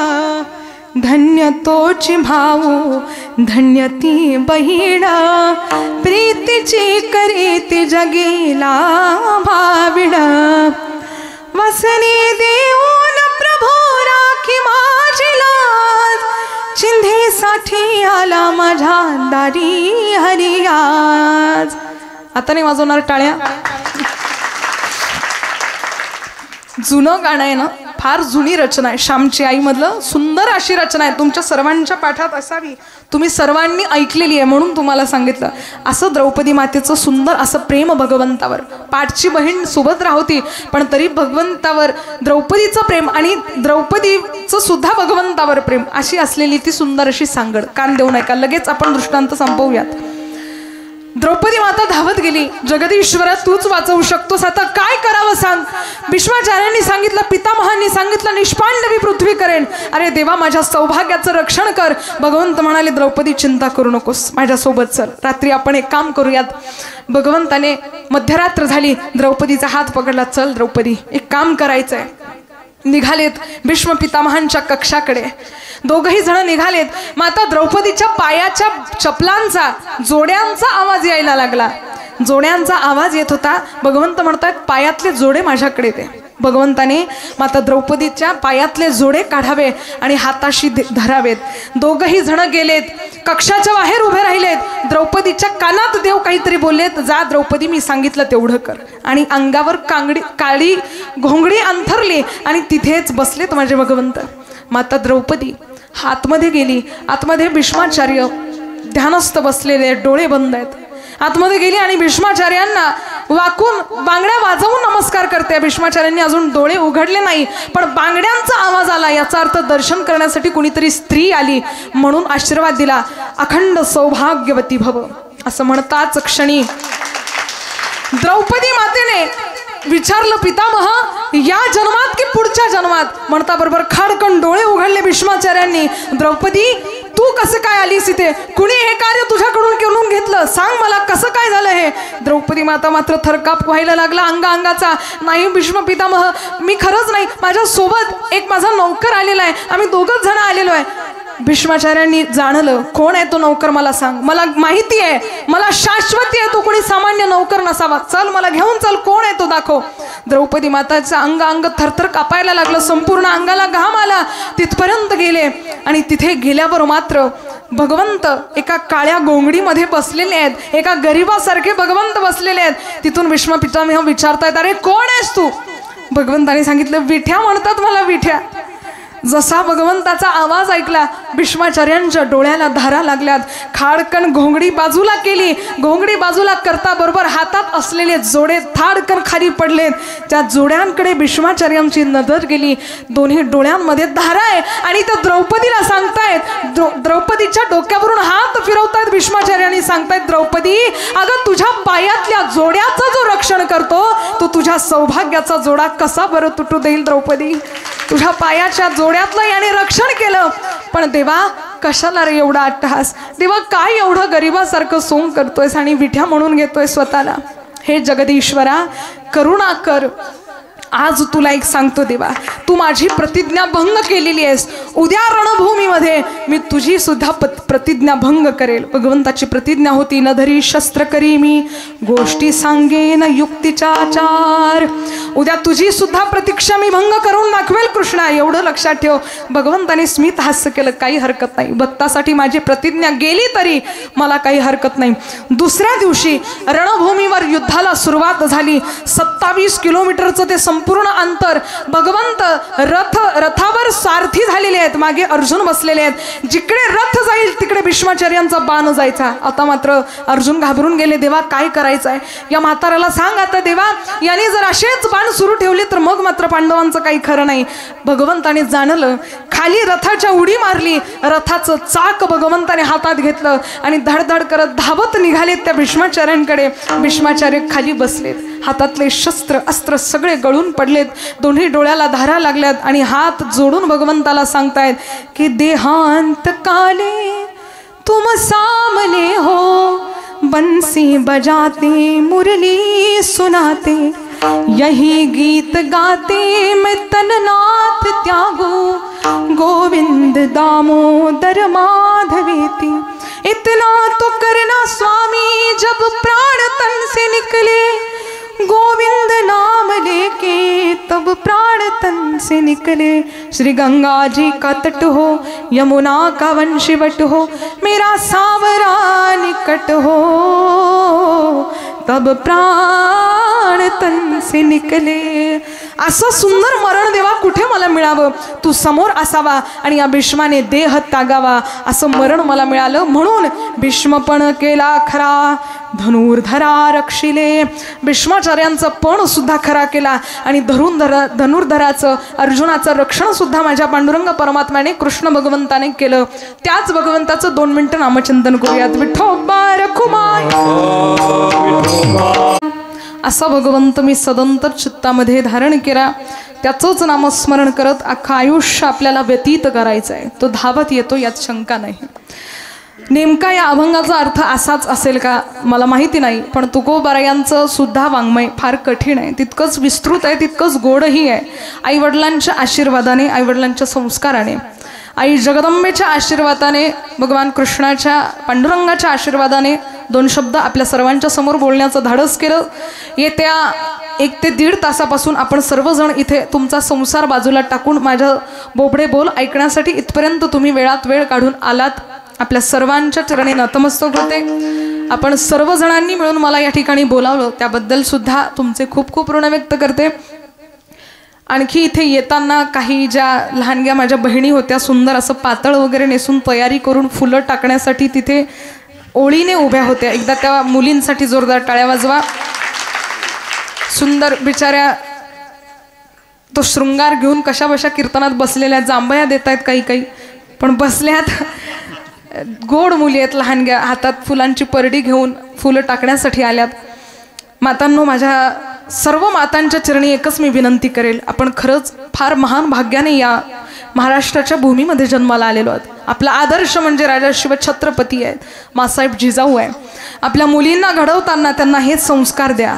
धन्य तोची भाऊ धन्य ती बहीण, प्रीतीची करीती जगेला भाविण. वसने देऊन प्रभू राखी माझी लाज, चिंधीसाठी आला माझ्या दारी हरियाज. आता नाही वाजवणार टाळ्या. जुनं गाणं आहे ना, फार जुनी रचना आहे, श्यामची आई मधलं सुंदर अशी रचना आहे, तुमच्या सर्वांच्या पाठात असावी, तुम्ही सर्वांनी ऐकलेली आहे म्हणून तुम्हाला सांगितलं. असं द्रौपदी मातेचं सुंदर असं प्रेम भगवंतावर. पाठची बहीण सुभद्रा होती, पण तरी भगवंतावर द्रौपदीचं प्रेम आणि द्रौपदीचं सुद्धा भगवंतावर प्रेम, अशी असलेली ती सुंदर अशी सांगड. कान देऊ नका, लगेच आपण दृष्टांत संपवूयात. द्रौपदी माता धावत गेली, जगदीश्वरा तूच वाचवू शकतोस, आता काय करावं सांग. भीष्माचार्यांनी सांगितलं, पितामहांनी सांगितलं, निष्पांडवी पृथ्वी करेन. अरे देवा, माझ्या सौभाग्याचं रक्षण कर. भगवंत म्हणाले, द्रौपदी चिंता करू नकोस, माझ्यासोबत चल, रात्री आपण एक काम करूयात. भगवंताने मध्यरात्र झाली, द्रौपदीचा हात पकडला, चल द्रौपदी, एक काम करायचंय. निघालेत भीष्म पितामहांच्या कक्षाकडे. दोघही जण निघालेत. माता द्रौपदीच्या पायाच्या चपलांचा, जोड्यांचा आवाज यायला लागला. जोड्यांचा आवाज येत होता. भगवंत म्हणतात, पायातले जोडे माझ्याकडे दे. भगवंताने माता द्रौपदीच्या पायातले जोडे काढावे आणि हाताशी धरावेत. दोघही जण गेलेत, कक्षाच्या बाहेर उभे राहिलेत. द्रौपदीच्या कानात देव काहीतरी बोललेत, जा द्रौपदी, मी सांगितलं तेवढं कर. आणि अंगावर काळी घोंगडी अंथरली आणि तिथेच बसलेत माझे भगवंत. माता द्रौपदी आतमध्ये गेली. आतमध्ये भीष्माचार्य ध्यानस्थ बसलेले, डोळे बंद आहेत. आतमध्ये गेली आणि भीष्माचार्यांना वाकून बांगड्या वाजवून नमस्कार करते. भीष्माचार्यांनी अजून डोळे उघडले नाही, पण बांगड्यांचा आवाज आला, याचा अर्थ दर्शन करण्यासाठी कुणीतरी स्त्री आली म्हणून आशीर्वाद दिला. अखंड सौभाग्यवती भव असं म्हणताच क्षणी द्रौपदी मातेने विचारलं, पितामह, या जन्मात की पुढच्या जन्मात? म्हणता बरोबर खाडकन डोळे उघडले भीष्माचार्यांनी. द्रौपदी, तू कसं काय आलीस इथे? कुणी हे कार्य तुझ्याकडून करून घेतलं? सांग मला, कसं काय झालं हे? द्रौपदी माता मात्र थरकाप व्हायला लागला अंगाचा. नाही भीष्म पितामह, मी खरंच नाही, माझ्या सोबत एक माझा नौकर आलेला आहे, आम्ही दोघंच जण आलेलो आहे. भीष्माचार्यांनी जाणलं, कोण आहे तो नौकर मला सांग, मला माहिती आहे, मला शाश्वती आहे तो कोणी सामान्य नौकर नसावा, चल मला घेऊन चल, कोण आहे तो दाखव. द्रौपदी माताचं अंग थरथर कापायला लागलं, संपूर्ण अंगाला घाम आला. तिथपर्यंत गेले आणि तिथे गेल्यावर मात्र भगवंत एका काळ्या गोंगडीमध्ये बसलेले आहेत, एका गरीबासारखे भगवंत बसलेले आहेत. तिथून भीष्म पितामह विचारतायत, अरे कोण आहेस तू? भगवंताने सांगितलं, विठ्या म्हणतात मला, विठ्या. जसा भगवंताचा आवाज ऐकला, भीष्माचार्यांच्या डोळ्याला धारा लागल्यात. खाडकन घोंगडी बाजूला केली. घोंगडी बाजूला करता बरोबर हातात असलेले जोडे थाडकन खाली पडलेत. त्या जोड्यांकडे भीष्माचार्यांची नजर गेली. दोन्ही डोळ्यांमध्ये धारा आहे आणि त्या द्रौपदीला सांगतायत, द्रौपदीच्या डोक्यावरून हात फिरवतायत भीष्माचार्यांनी, सांगतायत, द्रौपदी, अगं तुझ्या पायातल्या जोड्याचं जो रक्षण करतो तो तुझ्या सौभाग्याचा जोडा कसा बरं तुटू देईल? द्रौपदी, तुझ्या पायाच्या जोड्यातलं याने रक्षण केलं, पण देवा कशाला रे एवढा अट्टहास? देवा, काय एवढं गरिबासारखं सोंग करतोयस आणि विठ्या म्हणून घेतोय स्वतःला? हे जगदीश्वरा, करुणा कर. आज तुला एक सांगतो देवा, तू माझी प्रतिज्ञा भंग केलेली आहेस. उद्या रणभूमीमध्ये मी तुझी सुद्धा प्रतिज्ञा भंग करेल. भगवंताची प्रतिज्ञा होती, न धरी शस्त्र करी मी, गोष्टी सांगेन युक्तीचा आचार. उद्या तुझी सुद्धा प्रतीक्षा मी भंग करून दाखवेल कृष्णा, एवढं लक्षात ठेव. भगवंताने स्मित हास्य केलं, काही हरकत नाही, भक्तासाठी माझी प्रतिज्ञा गेली तरी मला काही हरकत नाही. दुसऱ्या दिवशी रणभूमीवर युद्धाला सुरुवात झाली. 27 किलोमीटरचं ते संपूर्ण अंतर. भगवंत रथावर सारथी झालेले आहेत, मागे अर्जुन बसलेले आहेत. जिकडे रथ जाईल तिकडे भीष्माचार्यांचा बाण जायचा. आता मात्र अर्जुन घाबरून गेले, देवा काय करायचं आहे? या म्हाताऱ्याला सांग आता देवा, याने जर असेच बाण सुरू ठेवले तर मग मात्र पांडवांचं काही खरं नाही. भगवंताने जाणलं, खाली रथाच्या उडी मारली. रथाचं चाक भगवंताने हातात घेतलं आणि धडधड करत धावत निघालेत त्या भीष्माचार्यांकडे. भीष्माचार्य खाली बसलेत, हातातले शस्त्र अस्त्र सगळे गळून पडलेत. दोन्ही डोळ्याला धारा लागल्यात आणि हात जोडून भगवंताला सांगतायत की देहांत काले तुम सामने हो, बंसी बजाते मुरली सुनाते, यही गीत गाते मैं तननाथ त्यागो, गोविंद दामोदर माधवेती. इतना तो करना स्वामी जब प्राण तन से निकले, गोविंद नाम लेके तब प्राण तन से निकले. श्री गंगा जी का तट हो, यमुना का वंशवट हो, मेरा सावरा निकट हो, तब प्राण तन से निकले. असं सुंदर मरण देवा कुठे मला मिळावं, तू समोर असावा आणि या भीष्माने देह त्यागावा, असं मरण मला मिळालं. म्हणून भीष्म पण केला खरा धनुर्धरा रक्षिले. भीष्माचार्यांचं पण सुद्धा खरा केला आणि धनुर्धराचं अर्जुनाचं रक्षण सुद्धा माझ्या पांडुरंग परमात्म्याने कृष्ण भगवंताने केलं. त्याच भगवंताचं 2 मिनिटं नामचिंतन करूयात. विठोबा रखुमाई असा भगवंत मी सदंतर चित्तामध्ये धारण केला. त्याचंच नामस्मरण करत अख्खं आयुष्य आपल्याला व्यतीत करायचं आहे. तो धावत येतो यात शंका नाही. नेमका या अभंगाचा अर्थ असाच असेल का मला माहिती नाही, पण तुकोबारायांचं सुद्धा वाङ्मय फार कठीण आहे, तितकंच विस्तृत आहे, तितकंच गोडही आहे. आईवडिलांच्या आशीर्वादाने, आईवडिलांच्या संस्काराने, आई जगदंबेच्या आशीर्वादाने, भगवान कृष्णाच्या पांडुरंगाच्या आशीर्वादाने 2 शब्द आपल्या सर्वांच्या समोर बोलण्याचं धाडस केलं. येत्या 1 ते 1.5 तासापासून आपण सर्वजण इथे तुमचा संसार बाजूला टाकून माझं बोबडे बोल ऐकण्यासाठी इथपर्यंत तुम्ही वेळात वेळ काढून आलात. आपल्या सर्वांच्या चरणी नतमस्तक होते. आपण सर्वजणांनी मिळून मला या ठिकाणी बोलावलं त्याबद्दल सुद्धा तुमचे खूप खूप ऋण व्यक्त करते. आणखी इथे येताना काही ज्या लहानग्या माझ्या बहिणी होत्या, सुंदर असं पातळ वगैरे नेसून तयारी करून फुलं टाकण्यासाठी तिथे ओळीने उभ्या होत्या. एकदा त्या मुलींसाठी जोरदार टाळ्या वाजवा. सुंदर बिचाऱ्या तो शृंगार घेऊन कशा बशा कीर्तनात बसलेल्या, जांभया देत आहेत काही काही, पण बसल्यात. गोड मुली आहेत लहानग्या, हातात फुलांची परडी घेऊन फुलं टाकण्यासाठी आल्यात. मातांनो, माझ्या सर्व मातांच्या चरणी एकच मी विनंती करेल, आपण खरंच फार महान भाग्याने या महाराष्ट्राच्या भूमीमध्ये जन्माला आलेलो आहोत. आपला आदर्श म्हणजे राजा शिवछत्रपती आहेत, मासाहेब जिजाऊ आहे. आपल्या मुलींना घडवताना त्यांना हेच संस्कार द्या.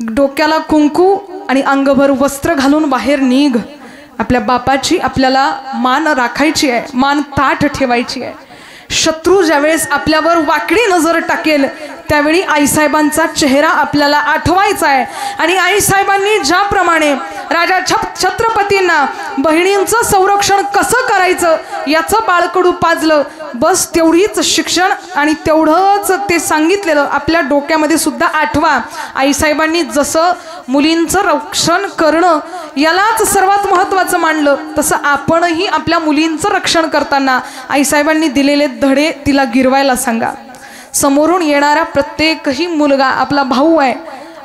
डोक्याला कुंकू आणि अंगभर वस्त्र घालून बाहेर निघ. आपल्या बापाची आपल्याला मान राखायची आहे, मान ताठ ठेवायची आहे. शत्रू ज्यावेळेस आपल्यावर वाकडी नजर टाकेल त्यावेळी आईसाहेबांचा चेहरा आपल्याला आठवायचा आहे. आणि आईसाहेबांनी ज्याप्रमाणे राजा छत्रपतींना बहिणींचं संरक्षण कसं करायचं याचं बाळकडू पाजलं, बस तेवढीच शिक्षण आणि तेवढंच ते सांगितलेलं आपल्या डोक्यामध्ये सुद्धा आठवा. आईसाहेबांनी जसं मुलींचं रक्षण करणं यालाच सर्वात महत्त्वाचं मानलं, तसं आपणही आपल्या मुलींचं रक्षण करताना आईसाहेबांनी दिलेले धडे तिला गिरवायला सांगा. समोरून येणारा प्रत्येकही मुलगा आपला भाऊ आहे,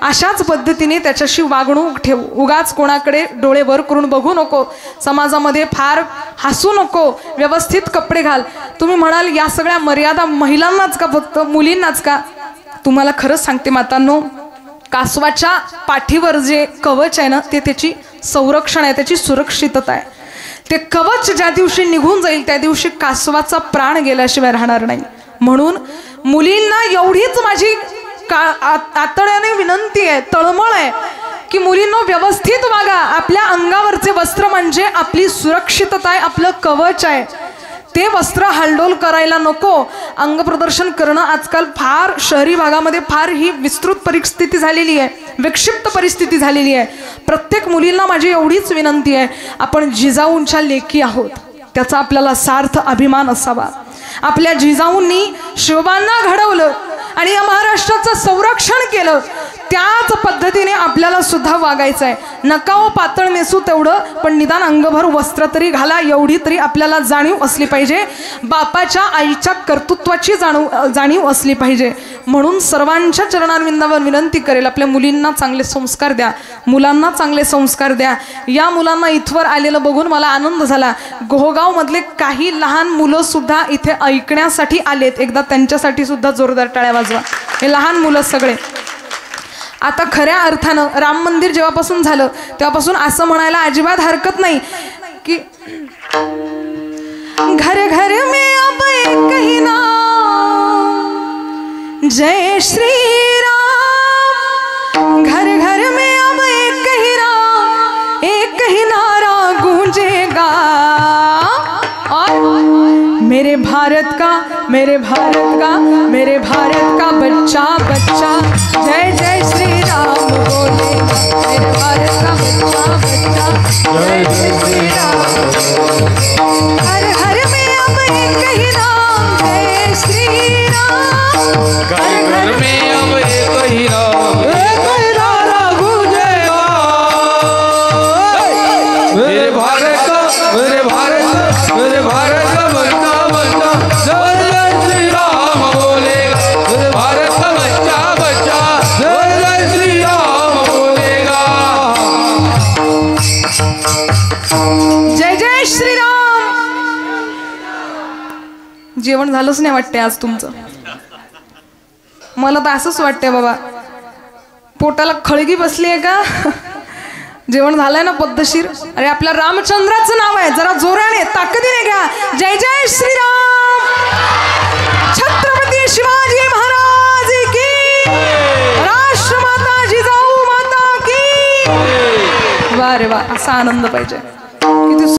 अशाच पद्धतीने त्याच्याशी वागणूक ठेव. उगाच कोणाकडे डोळे वर करून बघू नको, समाजामध्ये फार हसू नको, व्यवस्थित कपडे घाल. तुम्ही म्हणाल या सगळ्या मर्यादा महिलांनाच का, फक्त मुलींनाच का? तुम्हाला खरंच सांगते मातांनो, कासवाच्या पाठीवर जे कवच आहे ना, ते त्याची संरक्षण आहे, त्याची सुरक्षितता आहे. ते कवच ज्या दिवशी निघून जाईल त्या दिवशी कासवाचा प्राण गेल्याशिवाय राहणार नाही. म्हणून मुलींना एवढीच माझी आतड्याने विनंती आहे, तळमळ आहे की मुलींनो व्यवस्थित वागा. आपल्या अंगावरचे वस्त्र म्हणजे आपली सुरक्षितता आहे, आपलं कवच आहे. ते वस्त्र हालडोल करायला नको. अंग प्रदर्शन करणं आजकाल फार शहरी भागामध्ये फार ही विस्तृत परिस्थिती झालेली आहे, विक्षिप्त परिस्थिती झालेली आहे. प्रत्येक मुलींना माझी एवढीच विनंती आहे, आपण जिजाऊंच्या लेकी आहोत, त्याचा आपल्याला सार्थ अभिमान असावा. आपल्या जिजाऊंनी शिवबांना घडवलं आणि या महाराष्ट्राचं संरक्षण केलं, त्याच पद्धतीने आपल्याला सुद्धा वागायचं आहे. नकाव पातळ नेसू तेवढं, पण निदान अंगभर वस्त्र तरी घाला, एवढी तरी आपल्याला जाणीव असली पाहिजे. बापाच्या आईच्या कर्तृत्वाची जाणीव असली पाहिजे. म्हणून सर्वांच्या चरणारविंदावर विनंती करेल, आपल्या मुलींना चांगले संस्कार द्या, मुलांना चांगले संस्कार द्या. या मुलांना इथवर आलेलं बघून मला आनंद झाला. गोहगाव मधले काही लहान मुलं सुद्धा इथे ऐकण्यासाठी आलेत. एकदा त्यांच्यासाठी सुद्धा जोरदार टाळ्या वाजवा. हे लहान मुलं सगळे आता खऱ्या अर्थानं राम मंदिर जेव्हापासून झालं तेव्हापासून असं म्हणायला अजिबात हरकत नाही की घर घर में अब एक ही नाम जय श्री राम. घर घर में अब एक ही नाम, एक ही नारा गूंजेगा. और मेरे भारत का, मेरे भारत का, मेरे भारत का बच्चा बच्चा जय जय श्री राम बोले. मेरे भारत का बच्चा बच्चा जय जय श्री राम. हर हर में अब एक ही नाम जय श्री राम. घर घर में अब एक ही नाम, एक ही नारा गूंजेगा. मेरे भारत बच्चा बच्चा जय जय श्री राम बोलेगा मेरे भारत का बच्चा बच्चा जय जय श्री राम बोलेगा जय जय श्रीराम. जेवण झालंच नाही वाटते आज तुमचं. मला तर असंच वाटतंय बाबा, पोटाला खळगी बसली आहे का? जेवण झालंय ना पद्धतशीर? अरे आपल्या रामचंद्राचं नाव आहे, जरा जोराने ताकदीने घ्या. जय जय श्रीराम. छत्रपती शिवाजी महाराज की, राष्ट्रमाता जिजाऊ माता की. वा रे वा, असा आनंद पाहिजे. किती